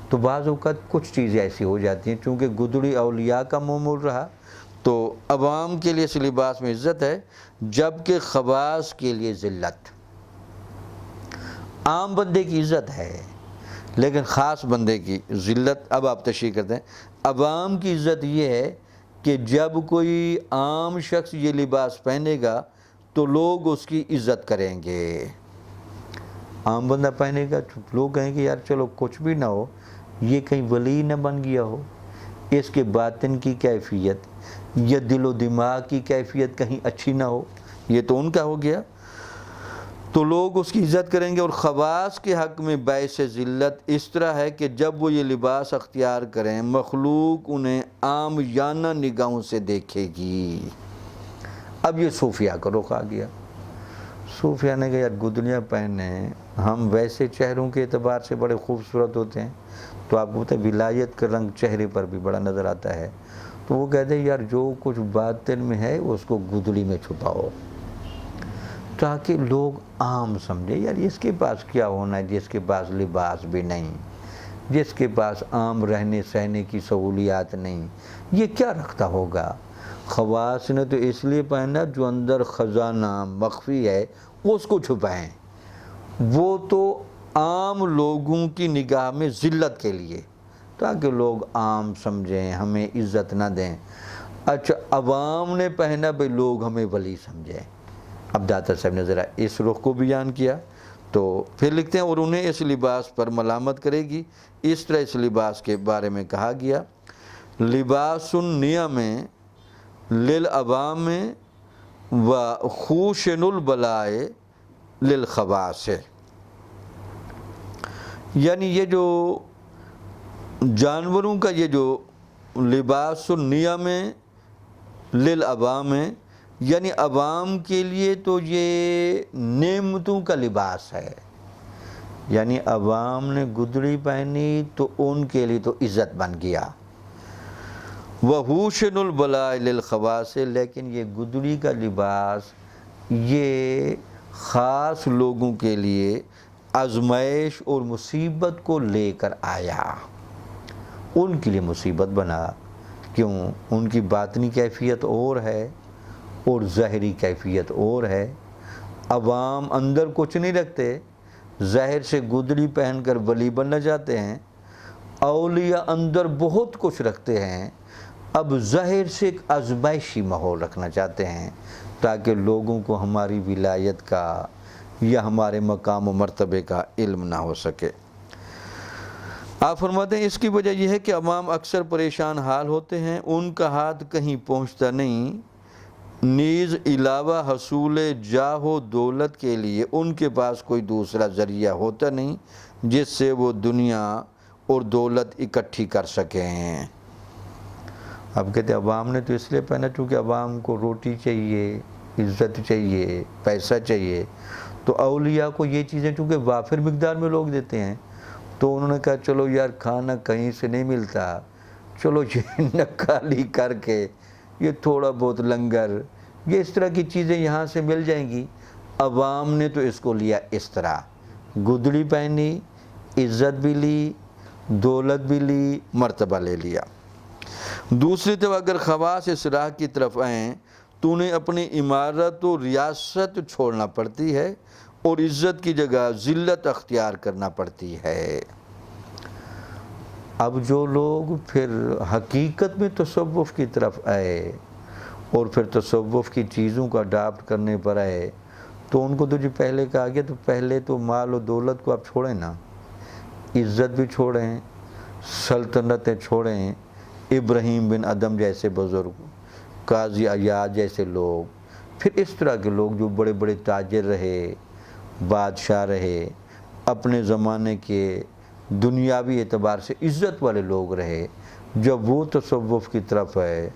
تو بعض اوقات کچھ چیزیں ایسی ہو جاتی ہیں، چونکہ گدڑی اولیاء کا معمول رہا تو عوام کے لیے اس لباس میں عزت ہے، جبکہ خواص کے لیے ذلت. عام بندے کی عزت ہے لیکن خاص بندے کی ذلت. اب آپ تشریح کرتے ہیں. عوام کی عزت یہ ہے کہ جب کوئی عام شخص یہ لباس پہنے گا تو لوگ اس کی عزت کریں گے. عام بندہ پہنے گا تو لوگ کہیں گے یار چلو کچھ بھی نہ ہو، یہ کہیں ولی نہ بن گیا ہو، اس کے باطن کی کیفیت یا دل و دماغ کی کیفیت کہیں اچھی نہ ہو. یہ تو ان کا ہو گیا. تو لوگ اس کی عزت کریں گے۔ اور خواص کے حق میں باعث ذلت اس طرح ہے کہ جب وہ یہ لباس اختیار کریں مخلوق انہیں عامیانہ نگاہوں سے دیکھے گی۔ اب یہ صوفیہ کا رخ آ گیا۔ صوفیہ نے کہا یار گدلیاں پہنیں، ہم ویسے چہروں کے اعتبار سے بڑے خوبصورت ہوتے ہیں، تو آپ کو پتہ ہے ولایت کا رنگ چہرے پر بھی بڑا نظر آتا ہے، تو وہ کہتے ہیں یار جو کچھ باطن میں ہے اس کو گدلی میں چھپاؤ تاکہ لوگ عام سمجھے یار اس کے پاس کیا ہونا ہے، جس کے پاس لباس بھی نہیں، جس کے پاس عام رہنے سہنے کی سہولیات نہیں، یہ کیا رکھتا ہوگا۔ خواص نے تو اس لیے پہنا جو اندر خزانہ مخفی ہے اس کو چھپائیں، وہ تو عام لوگوں کی نگاہ میں ذلت کے لیے، تاکہ لوگ عام سمجھیں، ہمیں عزت نہ دیں۔ اچھا عوام نے پہنا بھئی لوگ ہمیں ولی سمجھیں۔ اب داتا صاحب نے ذرا اس رخ کو بیان کیا تو پھر لکھتے ہیں اور انہیں اس لباس پر ملامت کرے گی۔ اس طرح اس لباس کے بارے میں کہا گیا لباس النعم للعوام و خوشن البلائے للخواص، یعنی یہ جو جانوروں کا یہ جو لباس النعم للعوام ہے، یعنی عوام کے لیے تو یہ نعمتوں کا لباس ہے، یعنی عوام نے گدڑی پہنی تو ان کے لیے تو عزت بن گیا۔ وَحُوشَنُ الْبَلَاءِ لِلْخَوَاصِ، لیکن یہ گدڑی کا لباس یہ خاص لوگوں کے لیے آزمائش اور مصیبت کو لے کر آیا، ان کے لیے مصیبت بنا۔ کیوں؟ ان کی باطنی کیفیت اور ہے اور ظاہری کیفیت اور ہے۔ عوام اندر کچھ نہیں رکھتے، ظاہر سے گدڑی پہن کر ولی بننا چاہتے ہیں، اولیاء اندر بہت کچھ رکھتے ہیں، اب ظاہر سے ایک آزمائشی ماحول رکھنا چاہتے ہیں تاکہ لوگوں کو ہماری ولایت کا یا ہمارے مقام و مرتبے کا علم نہ ہو سکے۔ آپ فرماتے ہیں اس کی وجہ یہ ہے کہ عوام اکثر پریشان حال ہوتے ہیں، ان کا ہاتھ کہیں پہنچتا نہیں، نیز علاوہ حصول جاہ و دولت کے لیے ان کے پاس کوئی دوسرا ذریعہ ہوتا نہیں جس سے وہ دنیا اور دولت اکٹھی کر سکیں۔ اب کہتے ہیں عوام نے تو اس لیے پہنا چونکہ عوام کو روٹی چاہیے، عزت چاہیے، پیسہ چاہیے، تو اولیاء کو یہ چیزیں چونکہ وافر مقدار میں لوگ دیتے ہیں، تو انہوں نے کہا چلو یار کھانا کہیں سے نہیں ملتا، چلو یہ نکالی کر کے یہ تھوڑا بہت لنگر، یہ اس طرح کی چیزیں یہاں سے مل جائیں گی۔ عوام نے تو اس کو لیا اس طرح، گدڑی پہنی، عزت بھی لی، دولت بھی لی، مرتبہ لے لیا۔ دوسری طرف اگر خواص اس راہ کی طرف آئیں تو انہیں اپنی عمارت و ریاست چھوڑنا پڑتی ہے اور عزت کی جگہ ذلت اختیار کرنا پڑتی ہے۔ اب جو لوگ پھر حقیقت میں تصوف کی طرف آئے اور پھر تصوف کی چیزوں کا اڈاپٹ کرنے پر آئے تو ان کو تو جو پہلے کہا گیا تو پہلے تو مال و دولت کو آپ چھوڑیں نا، عزت بھی چھوڑیں، سلطنتیں چھوڑیں، ابراہیم بن ادم جیسے بزرگ، قاضی عیاض جیسے لوگ، پھر اس طرح کے لوگ جو بڑے بڑے تاجر رہے، بادشاہ رہے، اپنے زمانے کے دنیاوی اعتبار سے عزت والے لوگ رہے، جب وہ تصوف کی طرف ہے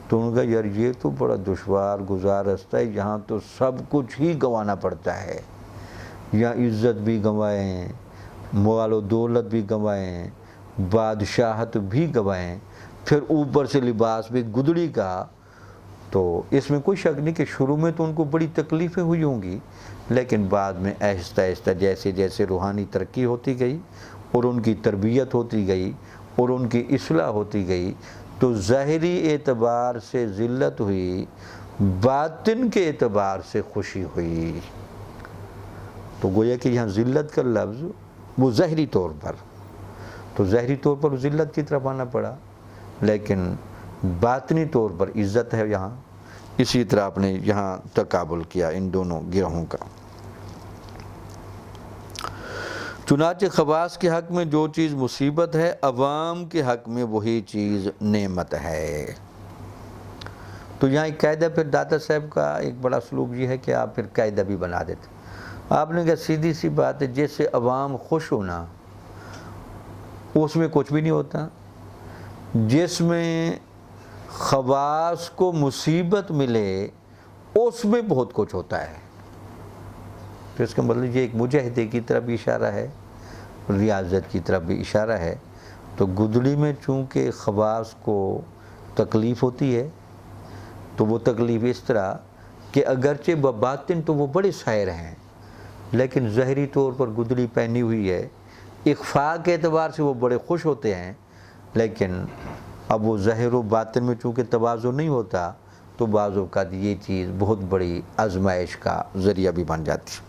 تو ان کا یار یہ تو بڑا دشوار گزار رستہ ہے، یہاں تو سب کچھ ہی گنوانا پڑتا ہے، یہاں عزت بھی گنوائیں، مال و دولت بھی گنوائیں، بادشاہت بھی گنوائیں، پھر اوپر سے لباس بھی گدڑی کا۔ تو اس میں کوئی شک نہیں کہ شروع میں تو ان کو بڑی تکلیفیں ہوئی ہوں گی، لیکن بعد میں آہستہ آہستہ جیسے جیسے روحانی ترقی ہوتی گئی اور ان کی تربیت ہوتی گئی اور ان کی اصلاح ہوتی گئی تو ظاہری اعتبار سے ذلت ہوئی، باطن کے اعتبار سے خوشی ہوئی۔ تو گویا کہ یہاں ذلت کا لفظ وہ ظاہری طور پر، تو ظاہری طور پر ذلت کی طرف آنا پڑا، لیکن باطنی طور پر عزت ہے یہاں۔ اسی طرح آپ نے یہاں تقابل کیا ان دونوں گروہوں کا۔ چنانچہ خواص کے حق میں جو چیز مصیبت ہے، عوام کے حق میں وہی چیز نعمت ہے۔ تو یہاں ایک قاعدہ پھر داتا صاحب کا ایک بڑا سلوک یہ ہے کہ آپ پھر قاعدہ بھی بنا دیتے، آپ نے کہا سیدھی سی بات ہے، جیسے عوام خوش ہونا اس میں کچھ بھی نہیں ہوتا، جس میں خواص کو مصیبت ملے اس میں بہت کچھ ہوتا ہے۔ تو اس کا مطلب یہ ایک مجاہدے کی طرف بھی اشارہ ہے، ریاضت کی طرف بھی اشارہ ہے۔ تو گدڑی میں چونکہ خواص کو تکلیف ہوتی ہے، تو وہ تکلیف اس طرح کہ اگرچہ بباطن تو وہ بڑے شاعر ہیں، لیکن ظاہری طور پر گدڑی پہنی ہوئی ہے، اخفاء کے اعتبار سے وہ بڑے خوش ہوتے ہیں، لیکن اب وہ ظاہر و باطن میں چونکہ توازن نہیں ہوتا، تو بعض اوقات یہ چیز بہت بڑی آزمائش کا ذریعہ بھی بن جاتی ہے۔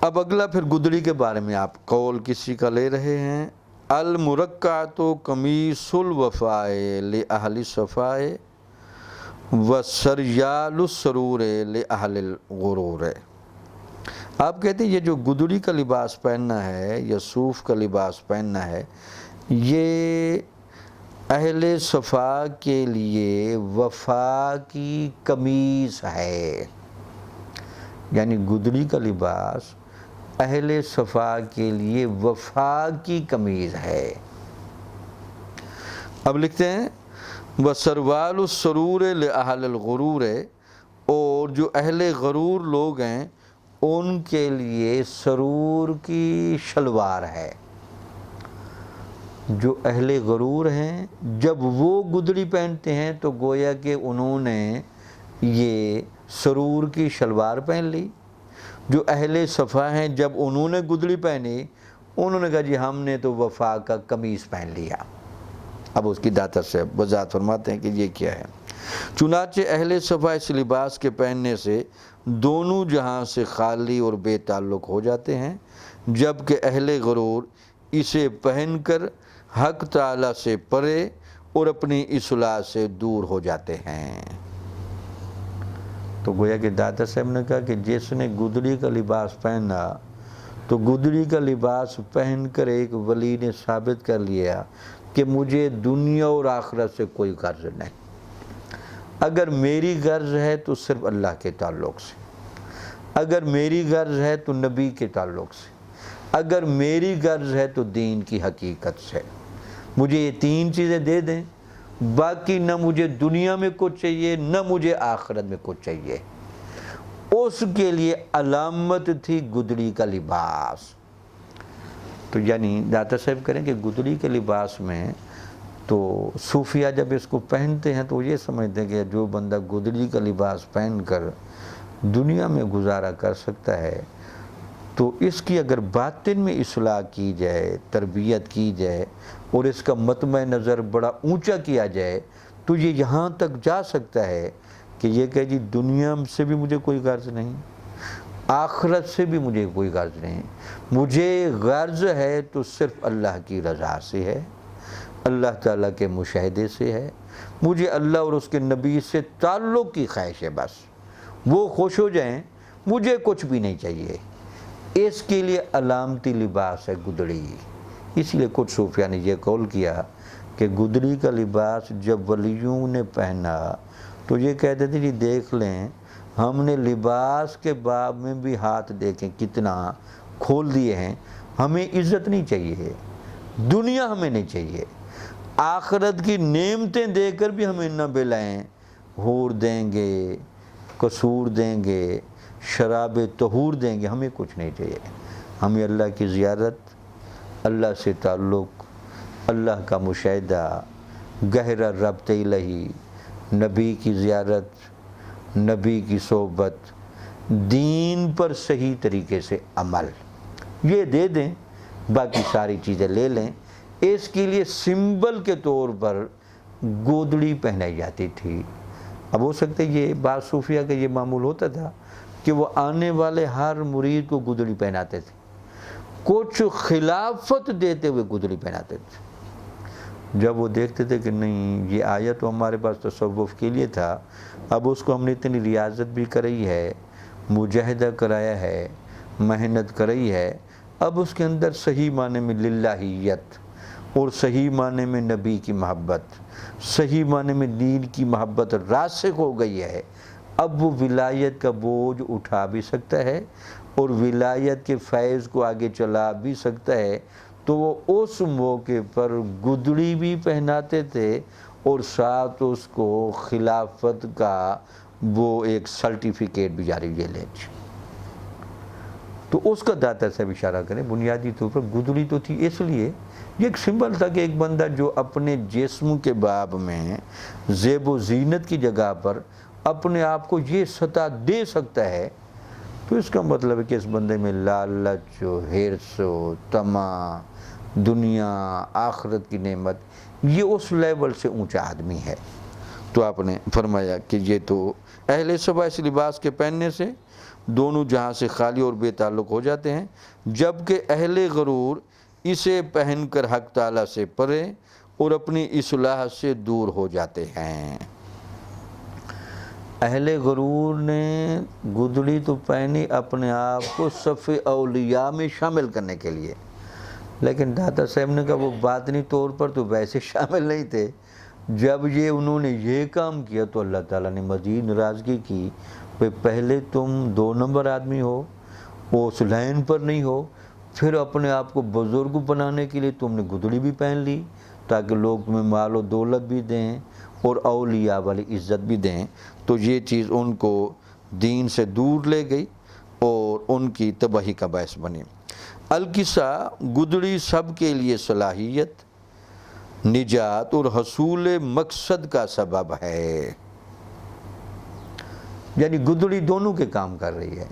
اب اگلا پھر گدڑی کے بارے میں آپ قول کسی کا لے رہے ہیں۔ المرقعۃ قمیص الوفاء لأہل الصفاء وسریال السرور لأہل الغرور۔ آپ کہتے ہیں یہ جو گدڑی کا لباس پہننا ہے یا صوف کا لباس پہننا ہے، یہ اہل صفا کے لیے وفا کی قمیص ہے، یعنی گدڑی کا لباس اہل صفا کے لیے وفا کی قمیض ہے۔ اب لکھتے ہیں وَسَرْوَالُ السَّرُورِ لِأَهْلِ الْغُرُورِ، اور جو اہل غرور لوگ ہیں ان کے لیے سرور کی شلوار ہے۔ جو اہل غرور ہیں جب وہ گدڑی پہنتے ہیں تو گویا کہ انہوں نے یہ سرور کی شلوار پہن لی۔ جو اہل صفا ہیں جب انہوں نے گدڑی پہنی، انہوں نے کہا جی ہم نے تو وفا کا قمیص پہن لیا۔ اب اس کی داتا سے وضاحت فرماتے ہیں کہ یہ کیا ہے۔ چنانچہ اہل صفا اس لباس کے پہننے سے دونوں جہاں سے خالی اور بے تعلق ہو جاتے ہیں، جبکہ اہل غرور اسے پہن کر حق تعالی سے پرے اور اپنی اصلاح سے دور ہو جاتے ہیں۔ تو گویا کہ داتا صاحب نے کہا کہ جس نے گدڑی کا لباس پہنا تو گدڑی کا لباس پہن کر ایک ولی نے ثابت کر لیا کہ مجھے دنیا اور آخرت سے کوئی غرض نہیں، اگر میری غرض ہے تو صرف اللہ کے تعلق سے، اگر میری غرض ہے تو نبی کے تعلق سے، اگر میری غرض ہے تو دین کی حقیقت سے۔ مجھے یہ تین چیزیں دے دیں، باقی نہ مجھے دنیا میں کچھ چاہیے نہ مجھے آخرت میں کچھ چاہیے۔ اس کے لیے علامت تھی گدڑی کا لباس۔ تو یعنی داتا صاحب کریں کہ گدڑی کے لباس میں تو صوفیہ جب اس کو پہنتے ہیں تو یہ سمجھتے ہیں کہ جو بندہ گدڑی کا لباس پہن کر دنیا میں گزارا کر سکتا ہے، تو اس کی اگر باطن میں اصلاح کی جائے، تربیت کی جائے اور اس کا مطمع نظر بڑا اونچا کیا جائے تو یہ یہاں تک جا سکتا ہے کہ یہ کہ جی دنیا سے بھی مجھے کوئی غرض نہیں، آخرت سے بھی مجھے کوئی غرض نہیں، مجھے غرض ہے تو صرف اللہ کی رضا سے ہے، اللہ تعالیٰ کے مشاہدے سے ہے، مجھے اللہ اور اس کے نبی سے تعلق کی خواہش ہے، بس وہ خوش ہو جائیں، مجھے کچھ بھی نہیں چاہیے۔ اس کے لیے علامتی لباس ہے گدڑی۔ اس لیے کچھ صوفیہ نے یہ قول کیا کہ گدڑی کا لباس جب ولیوں نے پہنا تو یہ کہتے تھے جی دیکھ لیں ہم نے لباس کے باب میں بھی ہاتھ دیکھیں کتنا کھول دیے ہیں، ہمیں عزت نہیں چاہیے، دنیا ہمیں نہیں چاہیے، آخرت کی نعمتیں دے کر بھی ہمیں نہ بلائیں، حور دیں گے، قصور دیں گے، شراب طہور دیں گے، ہمیں کچھ نہیں چاہیے۔ ہمیں اللہ کی زیارت، اللہ سے تعلق، اللہ کا مشاہدہ، گہرا ربط الہی، نبی کی زیارت، نبی کی صحبت، دین پر صحیح طریقے سے عمل، یہ دے دیں، باقی ساری چیزیں لے لیں۔ اس کے لیے سمبل کے طور پر گودڑی پہنائی جاتی تھی۔ اب ہو سکتا ہے یہ بعض صوفیہ کا یہ معمول ہوتا تھا کہ وہ آنے والے ہر مرید کو گودڑی پہناتے تھے، کچھ خلافت دیتے ہوئے گودڑی پہناتے تھے۔ جب وہ دیکھتے تھے کہ نہیں یہ آیت تو ہمارے پاس تصوف کے لیے تھا، اب اس کو ہم نے اتنی ریاضت بھی کرائی ہے، مجاہدہ کرایا ہے، محنت کرائی ہے، اب اس کے اندر صحیح معنی میں للہیت اور صحیح معنی میں نبی کی محبت، صحیح معنی میں دین کی محبت راسخ ہو گئی ہے، اب وہ ولایت کا بوجھ اٹھا بھی سکتا ہے اور ولایت کے فیض کو آگے چلا بھی سکتا ہے، تو وہ اس موقع پر گدڑی بھی پہناتے تھے اور ساتھ اس کو خلافت کا وہ ایک سرٹیفکیٹ بھی جاری لے لیتے۔ تو اس کا داتا صاحب اشارہ کریں، بنیادی طور پر گدڑی تو تھی اس لیے، یہ ایک سمبل تھا کہ ایک بندہ جو اپنے جسم کے باب میں زیب و زینت کی جگہ پر اپنے آپ کو یہ سطح دے سکتا ہے، تو اس کا مطلب ہے کہ اس بندے میں لالچ و حرص و طمع، دنیا آخرت کی نعمت، یہ اس لیول سے اونچا آدمی ہے۔ تو آپ نے فرمایا کہ یہ تو اہل صبا اس لباس کے پہننے سے دونوں جہاں سے خالی اور بے تعلق ہو جاتے ہیں، جبکہ اہل غرور اسے پہن کر حق تعالیٰ سے پرے اور اپنی اصلاح سے دور ہو جاتے ہیں۔ اہل غرور نے گدڑی تو پہنی اپنے آپ کو صف اولیاء میں شامل کرنے کے لیے، لیکن داتا صاحب نے کہا وہ باطنی طور پر تو ویسے شامل نہیں تھے۔ جب انہوں نے یہ کام کیا تو اللہ تعالیٰ نے مزید ناراضگی کی، پہلے تم 2 نمبر آدمی ہو، اس لائن پر نہیں ہو، پھر اپنے آپ کو بزرگ بنانے کے لیے تم نے گدڑی بھی پہن لی تاکہ لوگ تمہیں مال و دولت بھی دیں اور اولیاء والی عزت بھی دیں۔ تو یہ چیز ان کو دین سے دور لے گئی اور ان کی تباہی کا باعث بنی۔ القصہ گدڑی سب کے لیے صلاحیت، نجات اور حصول مقصد کا سبب ہے، یعنی گدڑی دونوں کے کام کر رہی ہے۔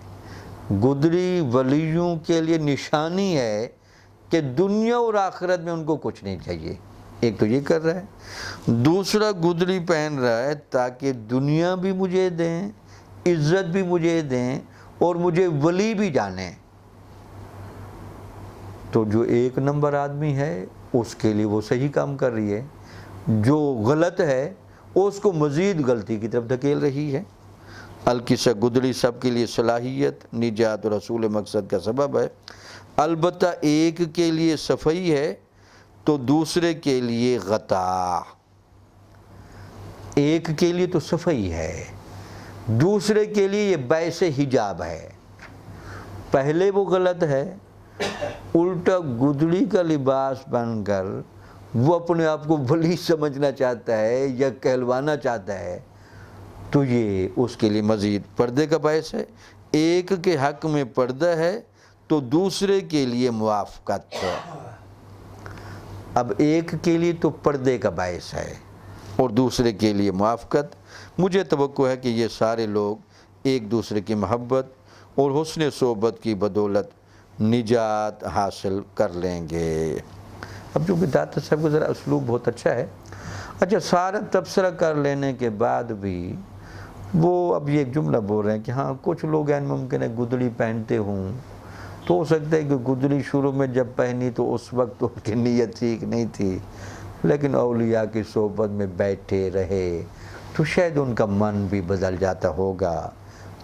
گدڑی ولیوں کے لیے نشانی ہے کہ دنیا اور آخرت میں ان کو کچھ نہیں چاہیے، ایک تو یہ کر رہا ہے، دوسرا گدڑی پہن رہا ہے تاکہ دنیا بھی مجھے دیں، عزت بھی مجھے دیں اور مجھے ولی بھی جانیں۔ تو جو 1 نمبر آدمی ہے اس کے لیے وہ صحیح کام کر رہی ہے، جو غلط ہے اس کو مزید غلطی کی طرف دھکیل رہی ہے۔ القصہ گدڑی سب کے لیے صلاحیت، نجات اور حصول مقصد کا سبب ہے، البتہ ایک کے لیے صفائی ہے تو دوسرے کے لیے غطا۔ ایک کے لیے تو صفائی ہے، دوسرے کے لیے یہ باعث حجاب ہے۔ پہلے وہ غلط ہے، الٹا گدڑی کا لباس پہن کر وہ اپنے آپ کو ولی سمجھنا چاہتا ہے یا کہلوانا چاہتا ہے، تو یہ اس کے لیے مزید پردے کا باعث ہے۔ ایک کے حق میں پردہ ہے تو دوسرے کے لیے موافقت۔ اب ایک کے لیے تو پردے کا باعث ہے اور دوسرے کے لیے موافقت۔ مجھے توقع ہے کہ یہ سارے لوگ ایک دوسرے کی محبت اور حسن صحبت کی بدولت نجات حاصل کر لیں گے۔ اب چونکہ داتا صاحب کا ذرا اسلوب بہت اچھا ہے، اچھا سارا تبصرہ کر لینے کے بعد بھی وہ اب یہ ایک جملہ بول رہے ہیں کہ ہاں کچھ لوگ ہیں ممکن ہے گدڑی پہنتے ہوں، تو ہو سکتا ہے کہ گدڑی شروع میں جب پہنی تو اس وقت ان کی نیت ٹھیک نہیں تھی، لیکن اولیاء کی صحبت میں بیٹھے رہے تو شاید ان کا من بھی بدل جاتا ہوگا،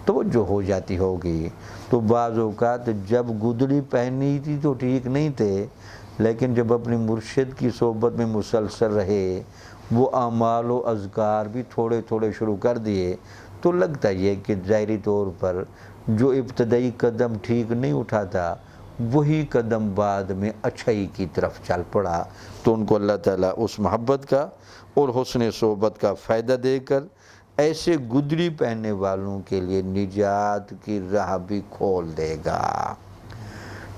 توجہ ہو جاتی ہوگی۔ تو بعض اوقات جب گدڑی پہنی تھی تو ٹھیک نہیں تھے، لیکن جب اپنی مرشد کی صحبت میں مسلسل رہے، وہ اعمال و اذکار بھی تھوڑے تھوڑے شروع کر دیے، تو لگتا یہ کہ ظاہری طور پر جو ابتدائی قدم ٹھیک نہیں اٹھا تھا وہی قدم بعد میں اچھائی کی طرف چل پڑا۔ تو ان کو اللہ تعالیٰ اس محبت کا اور حسن صحبت کا فائدہ دے کر ایسے گدڑی پہننے والوں کے لیے نجات کی راہ بھی کھول دے گا۔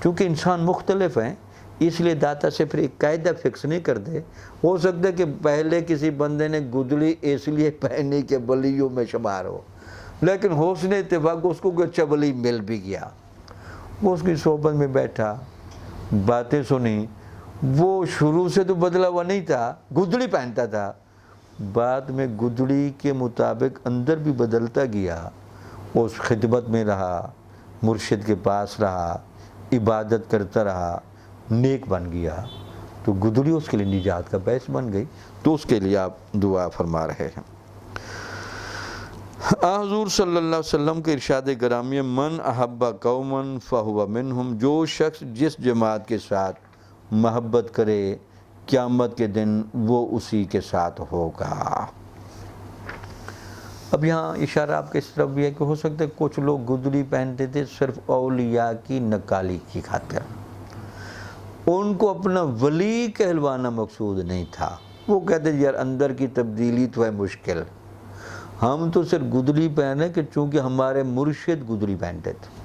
چونکہ انسان مختلف ہیں، اس لیے داتا سے پھر ایک قاعدہ فکس نہیں کر دے۔ ہو سکتا ہے کہ پہلے کسی بندے نے گدڑی اس لیے پہنی کہ ولیوں میں شمار ہو، لیکن حسن اتفاق اس کو کوئی اچھا ولی مل بھی گیا، وہ اس کی صحبت میں بیٹھا، باتیں سنی، وہ شروع سے تو بدلا ہوا نہیں تھا، گدڑی پہنتا تھا، بعد میں گدڑی کے مطابق اندر بھی بدلتا گیا، اس خدمت میں رہا، مرشد کے پاس رہا، عبادت کرتا رہا، نیک بن گیا، تو گدڑی اس کے لیے نجات کا باعث بن گئی۔ تو اس کے لیے آپ دعا فرما رہے ہیں۔ حضور صلی اللہ علیہ وسلم کے ارشاد گرامی من احب قوما فہو منہم، جو شخص جس جماعت کے ساتھ محبت کرے قیامت کے دن وہ اسی کے ساتھ ہوگا۔ اب یہاں اشارہ آپ کے اس طرف بھی ہے کہ ہو سکتا ہے کچھ لوگ گدڑی پہنتے تھے صرف اولیاء کی نکالی کی خاطر، ان کو اپنا ولی کہلوانا مقصود نہیں تھا، وہ کہتے ہیں یار اندر کی تبدیلی تو ہے مشکل، ہم تو صرف گدڑی پہنے کہ چونکہ ہمارے مرشد گدڑی پہنتے تھے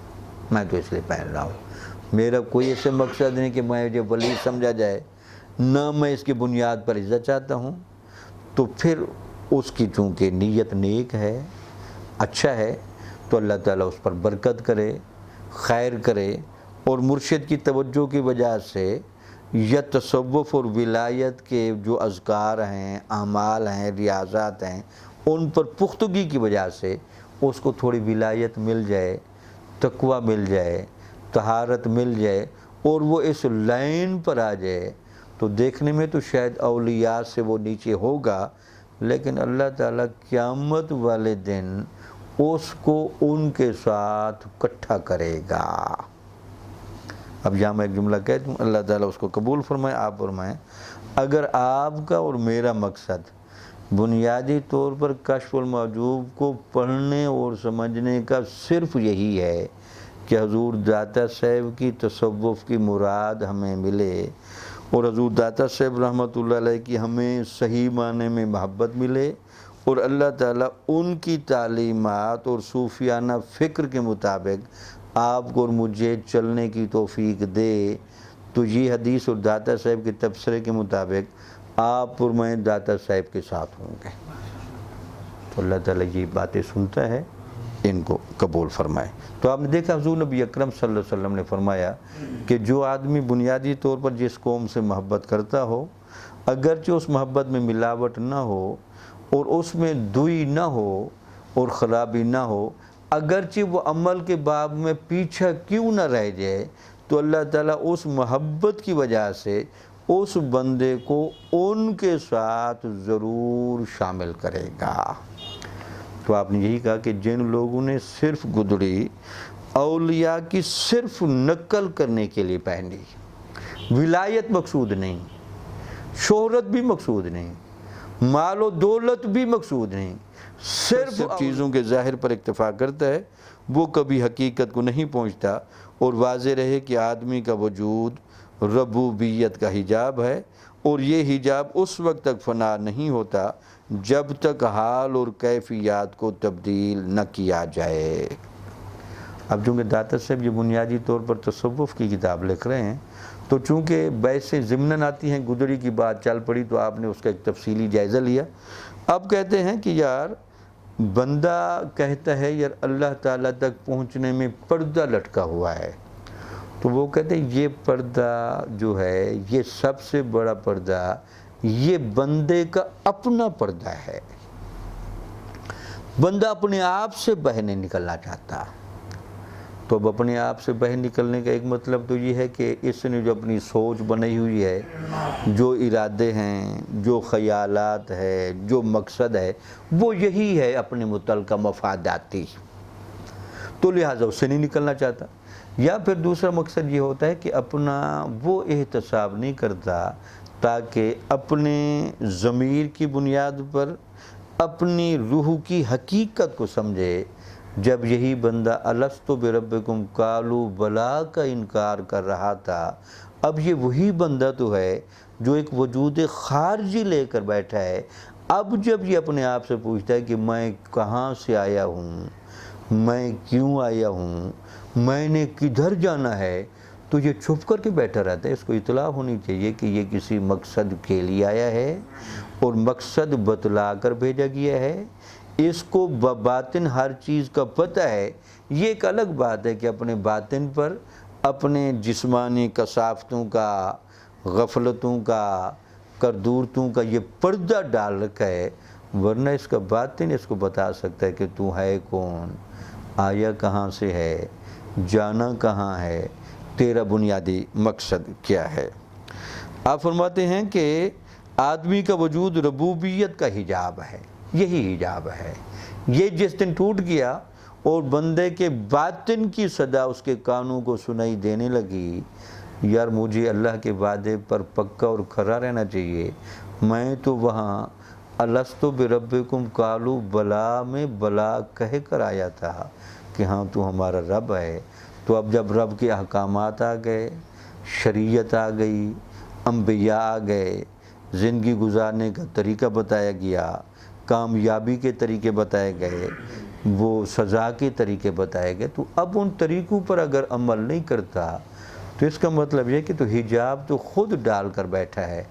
میں تو اس لیے پہن رہا ہوں، میرا کوئی ایسے مقصد نہیں کہ میں مجھے ولی سمجھا جائے، نہ میں اس کی بنیاد پر عزت چاہتا ہوں۔ تو پھر اس کی چونکہ نیت نیک ہے، اچھا ہے، تو اللہ تعالیٰ اس پر برکت کرے، خیر کرے، اور مرشد کی توجہ کی وجہ سے یا تصوف اور ولایت کے جو اذکار ہیں، اعمال ہیں، ریاضات ہیں، ان پر پختگی کی وجہ سے اس کو تھوڑی ولایت مل جائے، تقوی مل جائے، طہارت مل جائے، اور وہ اس لائن پر آ جائے، تو دیکھنے میں تو شاید اولیاء سے وہ نیچے ہوگا، لیکن اللہ تعالیٰ قیامت والے دن اس کو ان کے ساتھ اکٹھا کرے گا۔ اب یہاں میں ایک جملہ کہتا ہوں، اللہ تعالیٰ اس کو قبول فرمائے، آپ فرمائیں، اگر آپ کا اور میرا مقصد بنیادی طور پر کشف المحجوب کو پڑھنے اور سمجھنے کا صرف یہی ہے کہ حضور داتا صاحب کی تصوف کی مراد ہمیں ملے، اور حضور داتا صاحب رحمۃ اللہ علیہ کی ہمیں صحیح معنی میں محبت ملے، اور اللہ تعالیٰ ان کی تعلیمات اور صوفیانہ فکر کے مطابق آپ کو اور مجھے چلنے کی توفیق دے، تو یہ حدیث اور داتا صاحب کے تبصرے کے مطابق آپ اور میں داتا صاحب کے ساتھ ہوں گے۔ تو اللہ تعالیٰ یہ باتیں سنتا ہے، ان کو قبول فرمائے۔ تو آپ نے دیکھا حضور نبی اکرم صلی اللہ علیہ وسلم نے فرمایا کہ جو آدمی بنیادی طور پر جس قوم سے محبت کرتا ہو، اگرچہ اس محبت میں ملاوٹ نہ ہو اور اس میں دوئی نہ ہو اور خرابی نہ ہو، اگرچہ وہ عمل کے باب میں پیچھے کیوں نہ رہ جائے، تو اللہ تعالیٰ اس محبت کی وجہ سے اس بندے کو ان کے ساتھ ضرور شامل کرے گا۔ تو آپ نے یہی کہا کہ جن لوگوں نے صرف گدڑی اولیاء کی صرف نقل کرنے کے لیے پہنی، ولایت مقصود نہیں، شہرت بھی مقصود نہیں، مال و دولت بھی مقصود نہیں، صرف چیزوں کے ظاہر پر اکتفا کرتا ہے، وہ کبھی حقیقت کو نہیں پہنچتا، اور واضح رہے کہ آدمی کا وجود ربوبیت کا حجاب ہے، اور یہ حجاب اس وقت تک فنا نہیں ہوتا جب تک حال اور کیفیات کو تبدیل نہ کیا جائے۔ اب چونکہ داتا صاحب یہ بنیادی طور پر تصوف کی کتاب لکھ رہے ہیں، تو چونکہ بحثیں ضمناً آتی ہیں، گدڑی کی بات چل پڑی تو آپ نے اس کا ایک تفصیلی جائزہ لیا۔ اب کہتے ہیں کہ یار بندہ کہتا ہے یار اللہ تعالیٰ تک پہنچنے میں پردہ لٹکا ہوا ہے، تو وہ کہتے ہیں یہ پردہ جو ہے، یہ سب سے بڑا پردہ یہ بندے کا اپنا پردہ ہے، بندہ اپنے آپ سے باہر نہیں نکلنا چاہتا۔ تو اب اپنے آپ سے باہر نکلنے کا ایک مطلب تو یہ ہے کہ اس نے جو اپنی سوچ بنائی ہوئی ہے، جو ارادے ہیں، جو خیالات ہے، جو مقصد ہے، وہ یہی ہے اپنے متعلقہ مفاداتی، تو لہٰذا اس سے نہیں نکلنا چاہتا۔ یا پھر دوسرا مقصد یہ ہوتا ہے کہ اپنا وہ احتساب نہیں کرتا تاکہ اپنے ضمیر کی بنیاد پر اپنی روح کی حقیقت کو سمجھے۔ جب یہی بندہ الستو بربکم قالوا بلا کا انکار کر رہا تھا، اب یہ وہی بندہ تو ہے جو ایک وجود خارجی لے کر بیٹھا ہے۔ اب جب یہ اپنے آپ سے پوچھتا ہے کہ میں کہاں سے آیا ہوں، میں کیوں آیا ہوں، میں نے کدھر جانا ہے، تو یہ چھپ کر کے بیٹھا رہتا ہے۔ اس کو اطلاع ہونی چاہیے کہ یہ کسی مقصد کے لیے آیا ہے، اور مقصد بتلا کر بھیجا گیا ہے، اس کو باطن ہر چیز کا پتہ ہے۔ یہ ایک الگ بات ہے کہ اپنے باطن پر اپنے جسمانی کثافتوں کا، غفلتوں کا، کردورتوں کا یہ پردہ ڈال رکھا ہے، ورنہ اس کا باطن اس کو بتا سکتا ہے کہ تو ہے کون، آیا کہاں سے ہے، جانا کہاں ہے، تیرا بنیادی مقصد کیا ہے۔ آپ فرماتے ہیں کہ آدمی کا وجود ربوبیت کا حجاب ہے، یہی حجاب ہے۔ یہ جس دن ٹوٹ گیا اور بندے کے باطن کی صدا اس کے کانوں کو سنائی دینے لگی، یار مجھے اللہ کے وعدے پر پکا اور کھڑا رہنا چاہیے، میں تو وہاں الستو بربکم قالوا بلا میں بلا کہہ کر آیا تھا کہ ہاں تو ہمارا رب ہے۔ تو اب جب رب کے احکامات آ گئے، شریعت آ گئی، انبیاء آ گئے، زندگی گزارنے کا طریقہ بتایا گیا، کامیابی کے طریقے بتائے گئے، وہ سزا کے طریقے بتائے گئے، تو اب ان طریقوں پر اگر عمل نہیں کرتا تو اس کا مطلب یہ کہ تو حجاب تو خود ڈال کر بیٹھا ہے۔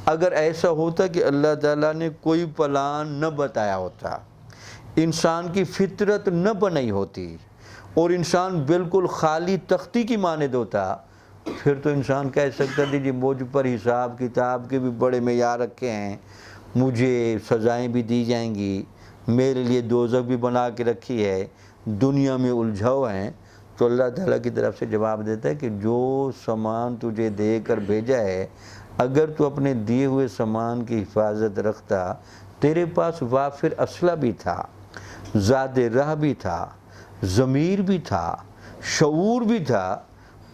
اگر ایسا ہوتا کہ اللہ تعالیٰ نے کوئی پلان نہ بتایا ہوتا، انسان کی فطرت نہ بنائی ہوتی اور انسان بالکل خالی تختی کی مانند ہوتا، پھر تو انسان کہہ سکتا تھا جی مجھ پر حساب کتاب کے بھی بڑے معیار رکھے ہیں، مجھے سزائیں بھی دی جائیں گی، میرے لیے دوزخ بھی بنا کے رکھی ہے، دنیا میں الجھاؤ ہیں۔ تو اللہ تعالیٰ کی طرف سے جواب دیتا ہے کہ جو سامان تجھے دے کر بھیجا ہے، اگر تو اپنے دیے ہوئے سامان کی حفاظت رکھتا، تیرے پاس وافر اسلحہ بھی تھا، زاد راہ بھی تھا، ضمیر بھی تھا، شعور بھی تھا،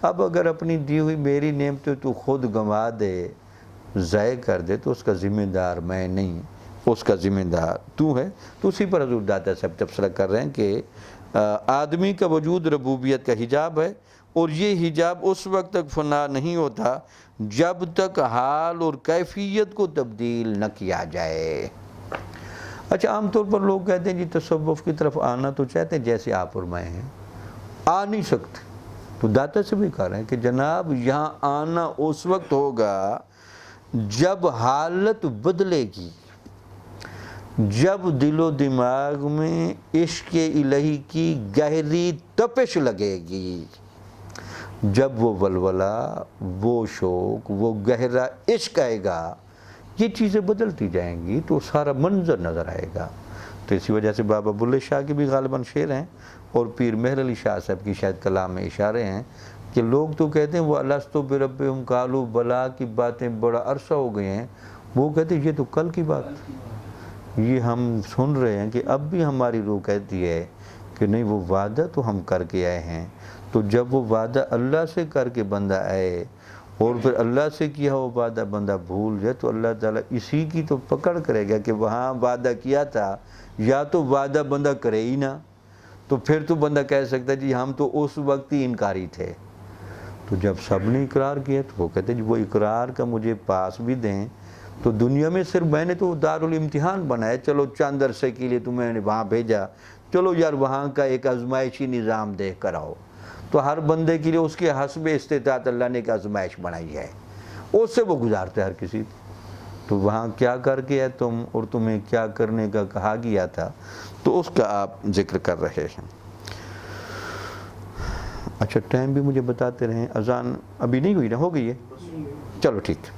اب اگر اپنی دی ہوئی میری نعمتیں تو خود گنوا دے، ضائع کر دے، تو اس کا ذمہ دار میں نہیں، اس کا ذمہ دار تو ہے۔ تو اسی پر حضور داتا صاحب تبصرہ کر رہے ہیں کہ آدمی کا وجود ربوبیت کا حجاب ہے، اور یہ حجاب اس وقت تک فنا نہیں ہوتا جب تک حال اور کیفیت کو تبدیل نہ کیا جائے۔ اچھا، عام طور پر لوگ کہتے ہیں جی تصوف کی طرف آنا تو چاہتے ہیں جیسے آپ اور میں ہیں، آ نہیں سکتے۔ تو داتا سے بھی کہہ رہے ہیں کہ جناب یہاں آنا اس وقت ہوگا جب حالت بدلے گی، جب دل و دماغ میں عشق الہی کی گہری تپش لگے گی، جب وہ ولولہ، وہ شوق، وہ گہرا عشق آئے گا، یہ چیزیں بدلتی جائیں گی تو سارا منظر نظر آئے گا۔ تو اسی وجہ سے بابا بلے شاہ کے بھی غالباً شعر ہیں، اور پیر مہر علی شاہ صاحب کی شاید کلام میں اشارے ہیں کہ لوگ تو کہتے ہیں وہ الستو بربکم قالوا بلا کی باتیں بڑا عرصہ ہو گئے ہیں، وہ کہتے ہیں یہ تو کل کی بات، یہ ہم سن رہے ہیں کہ اب بھی ہماری روح کہتی ہے کہ نہیں، وہ وعدہ تو ہم کر کے آئے ہیں۔ تو جب وہ وعدہ اللہ سے کر کے بندہ آئے اور پھر اللہ سے کیا وہ وعدہ بندہ بھول جائے، تو اللہ تعالیٰ اسی کی تو پکڑ کرے گا کہ وہاں وعدہ کیا تھا، یا تو وعدہ بندہ کرے ہی نہ، تو پھر تو بندہ کہہ سکتا ہے جی ہم تو اس وقت ہی انکاری تھے۔ تو جب سب نے اقرار کیا تو وہ کہتے ہیں جی وہ اقرار کا مجھے پاس بھی دیں، تو دنیا میں صرف میں نے تو دارالامتحان بنایا، چلو چند عرصے کے لیے تمہیں وہاں بھیجا، چلو یار وہاں کا ایک آزمائشی نظام دیکھ کر آؤ۔ تو ہر بندے کے لیے اس کے حسب استطاعت اللہ نے ایک آزمائش بنائی ہے، اس سے وہ گزارتے ہر کسی۔ تو وہاں کیا کر کے ہے تم، اور تمہیں کیا کرنے کا کہا گیا تھا، تو اس کا آپ ذکر کر رہے ہیں۔ اچھا، ٹائم بھی مجھے بتاتے رہیں، اذان ابھی نہیں ہوئی نا، ہو گئی ہے، چلو ٹھیک۔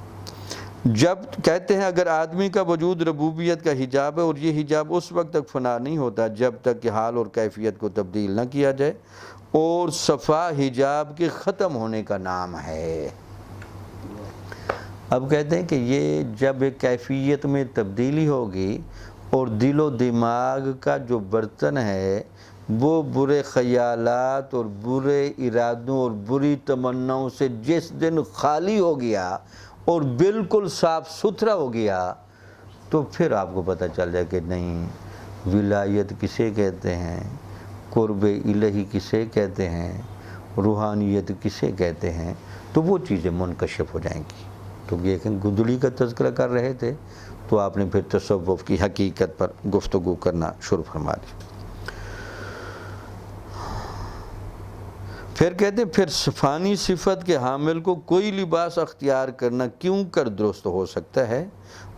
جب کہتے ہیں اگر آدمی کا وجود ربوبیت کا حجاب ہے، اور یہ حجاب اس وقت تک فنا نہیں ہوتا جب تک کہ حال اور کیفیت کو تبدیل نہ کیا جائے، اور صفا حجاب کے ختم ہونے کا نام ہے۔ اب کہتے ہیں کہ یہ جب ایک کیفیت میں تبدیلی ہوگی اور دل و دماغ کا جو برتن ہے وہ برے خیالات اور برے ارادوں اور بری تمناؤں سے جس دن خالی ہو گیا اور بالکل صاف ستھرا ہو گیا، تو پھر آپ کو پتہ چل جائے کہ نہیں، ولایت کسے کہتے ہیں، قرب الہی کسے کہتے ہیں، روحانیت کسے کہتے ہیں، تو وہ چیزیں منکشف ہو جائیں گی۔ تو یہ کہ گدڑی کا تذکرہ کر رہے تھے، تو آپ نے پھر تصوف کی حقیقت پر گفتگو کرنا شروع فرما دی۔ پھر کہتے ہیں پھر فانی صفت کے حامل کو کوئی لباس اختیار کرنا کیوں کر درست ہو سکتا ہے،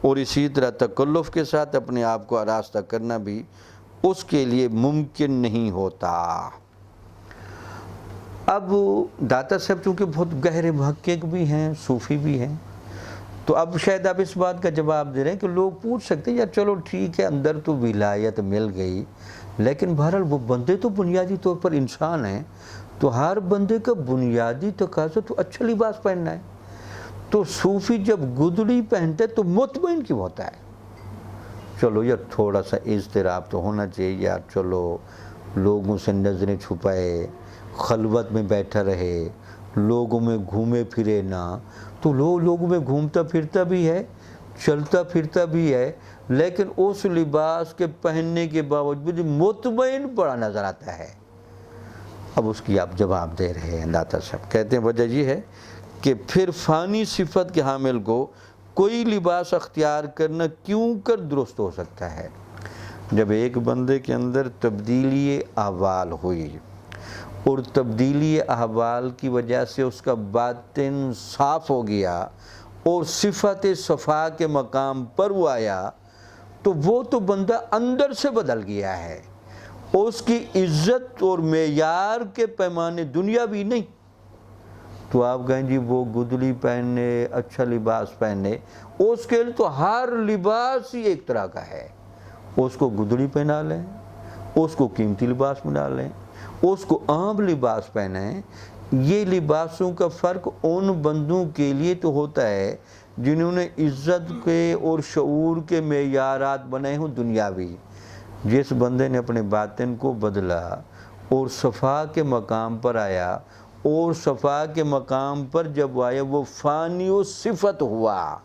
اور اسی طرح تکلف کے ساتھ اپنے آپ کو آراستہ کرنا بھی اس کے لیے ممکن نہیں ہوتا۔ اب داتا صاحب چونکہ بہت گہرے محقق بھی ہیں، صوفی بھی ہیں، تو اب شاید آپ اس بات کا جواب دے رہے ہیں کہ لوگ پوچھ سکتے ہیں یا چلو ٹھیک ہے اندر تو ولایت مل گئی، لیکن بہرحال وہ بندے تو بنیادی طور پر انسان ہیں، تو ہر بندے کا بنیادی تقاضا تو اچھا لباس پہننا ہے، تو صوفی جب گدڑی پہنتے تو مطمئن کیوں ہوتا ہے؟ چلو یار تھوڑا سا اضطراب تو ہونا چاہیے یار، چلو لوگوں سے نظریں چھپائے، خلوت میں بیٹھا رہے، لوگوں میں گھومے پھرے نہ، تو لوگوں میں گھومتا پھرتا بھی ہے، چلتا پھرتا بھی ہے، لیکن اس لباس کے پہننے کے باوجود مطمئن پڑا نظر آتا ہے۔ اب اس کی آپ جواب دے رہے ہیں داتا صاحب، کہتے ہیں وجہ یہ ہے کہ پھر فانی صفت کے حامل کو کوئی لباس اختیار کرنا کیوں کر درست ہو سکتا ہے؟ جب ایک بندے کے اندر تبدیلی احوال ہوئی اور تبدیلی احوال کی وجہ سے اس کا باطن صاف ہو گیا اور صفت صفا کے مقام پر وہ آیا، تو وہ تو بندہ اندر سے بدل گیا ہے۔ اس کی عزت اور معیار کے پیمانے دنیا بھی نہیں۔ تو آپ کہیں جی وہ گدلی پہننے، اچھا لباس پہننے، اس کے لیے تو ہر لباس ہی ایک طرح کا ہے۔ اس کو گدلی پہنا لیں، اس کو قیمتی لباس پہنا لیں، اس کو عام لباس پہنیں۔ یہ لباسوں کا فرق ان بندوں کے لیے تو ہوتا ہے جنہوں نے عزت کے اور شعور کے معیارات بنائے ہوں دنیاوی۔ جس بندے نے اپنے باطن کو بدلا اور صفا کے مقام پر آیا، اور صفا کے مقام پر جب آیا وہ فانی و صفت ہوا،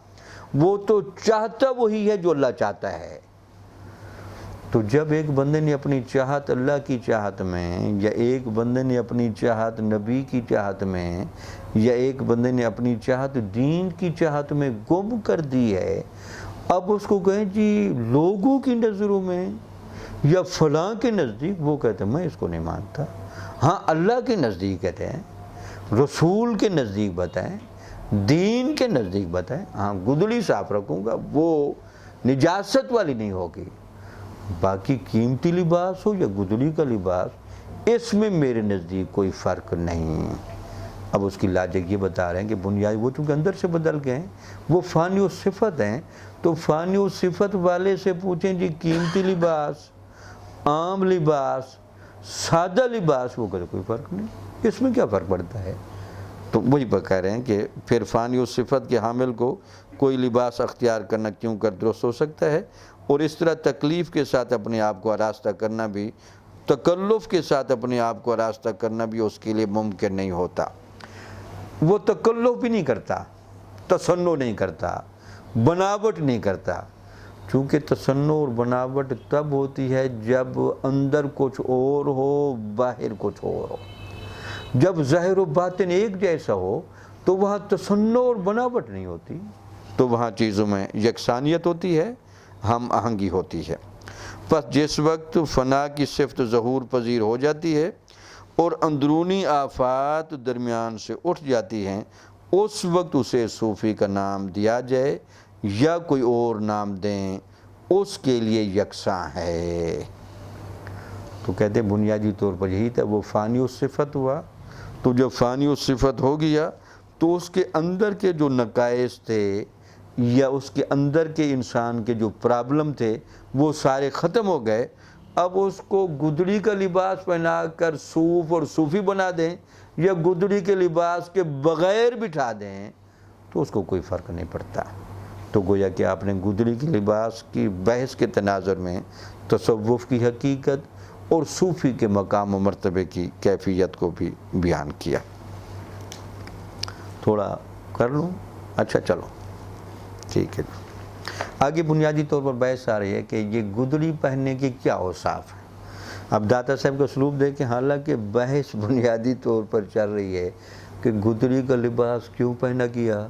وہ تو چاہتا وہی ہے جو اللہ چاہتا ہے۔ تو جب ایک بندے نے اپنی چاہت اللہ کی چاہت میں، یا ایک بندے نے اپنی چاہت نبی کی چاہت میں، یا ایک بندے نے اپنی چاہت دین کی چاہت میں گم کر دی ہے، اب اس کو کہیں جی لوگوں کی نظروں میں یا فلاں کے نزدیک، وہ کہتے ہیں میں اس کو نہیں مانتا۔ ہاں اللہ کے نزدیک کہتے ہیں، رسول کے نزدیک بتائیں، دین کے نزدیک بتائیں، ہاں گدلی صاف رکھوں گا، وہ نجاست والی نہیں ہوگی۔ باقی قیمتی لباس ہو یا گدلی کا لباس، اس میں میرے نزدیک کوئی فرق نہیں۔ اب اس کی لاجک یہ بتا رہے ہیں کہ بنیادی وہ چونکہ اندر سے بدل گئے ہیں، وہ فانی و صفت ہیں، تو فانی و صفت والے سے پوچھیں جی قیمتی لباس، عام لباس، سادہ لباس، وہ کہتے کوئی فرق نہیں، اس میں کیا فرق پڑتا ہے؟ تو وہی کہہ رہے ہیں کہ پھر فانی و صفت کے حامل کو کوئی لباس اختیار کرنا کیوں کر درست ہو سکتا ہے، اور اس طرح تکلیف کے ساتھ اپنے آپ کو آراستہ کرنا بھی، تکلف کے ساتھ اپنے آپ کو آراستہ کرنا بھی اس کے لیے ممکن نہیں ہوتا۔ وہ تکلف بھی نہیں کرتا، تصنع نہیں کرتا، بناوٹ نہیں کرتا، چونکہ تصنع اور بناوٹ تب ہوتی ہے جب اندر کچھ اور ہو، باہر کچھ اور ہو۔ جب ظاہر و باطن ایک جیسا ہو تو وہاں تصنع اور بناوٹ نہیں ہوتی، تو وہاں چیزوں میں یکسانیت ہوتی ہے، ہم آہنگی ہوتی ہے۔ پس جس وقت فنا کی صفت ظہور پذیر ہو جاتی ہے اور اندرونی آفات درمیان سے اٹھ جاتی ہیں، اس وقت اسے صوفی کا نام دیا جائے یا کوئی اور نام دیں، اس کے لیے یکساں ہے۔ تو کہتے ہیں بنیادی طور پر یہی تھا، وہ فانی و صفت ہوا، تو جب فانی و صفت ہو گیا تو اس کے اندر کے جو نقائص تھے یا اس کے اندر کے انسان کے جو پرابلم تھے وہ سارے ختم ہو گئے۔ اب اس کو گدڑی کا لباس پہنا کر صوف اور صوفی بنا دیں یا گدڑی کے لباس کے بغیر بٹھا دیں تو اس کو کوئی فرق نہیں پڑتا۔ تو گویا کہ آپ نے گدڑی کے لباس کی بحث کے تناظر میں تصوف کی حقیقت اور صوفی کے مقام و مرتبے کی کیفیت کو بھی بیان کیا۔ تھوڑا کر لوں؟ اچھا چلو ٹھیک ہے۔ آگے بنیادی طور پر بحث آ رہی ہے کہ یہ گدڑی پہننے کی کیا اوصاف ہے۔ اب داتا صاحب کا اسلوب دیکھیں، حالانکہ بحث بنیادی طور پر چل رہی ہے کہ گدڑی کا لباس کیوں پہنا کیا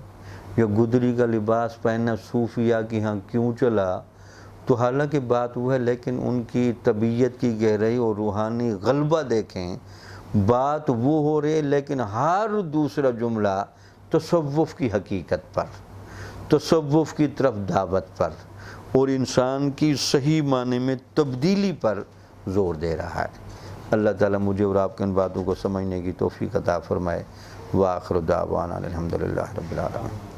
یا گدڑی کا لباس پہننا صوفیہ کی ہاں کیوں چلا، تو حالانکہ بات وہ ہے، لیکن ان کی طبیعت کی گہرائی اور روحانی غلبہ دیکھیں، بات وہ ہو رہی ہے، لیکن ہر دوسرا جملہ تصوف کی حقیقت پر، تصوف کی طرف دعوت پر اور انسان کی صحیح معنی میں تبدیلی پر زور دے رہا ہے۔ اللہ تعالیٰ مجھے اور آپ کے ان باتوں کو سمجھنے کی توفیق عطا فرمائے۔ وآخر دعوانا الحمدللہ رب العالمین۔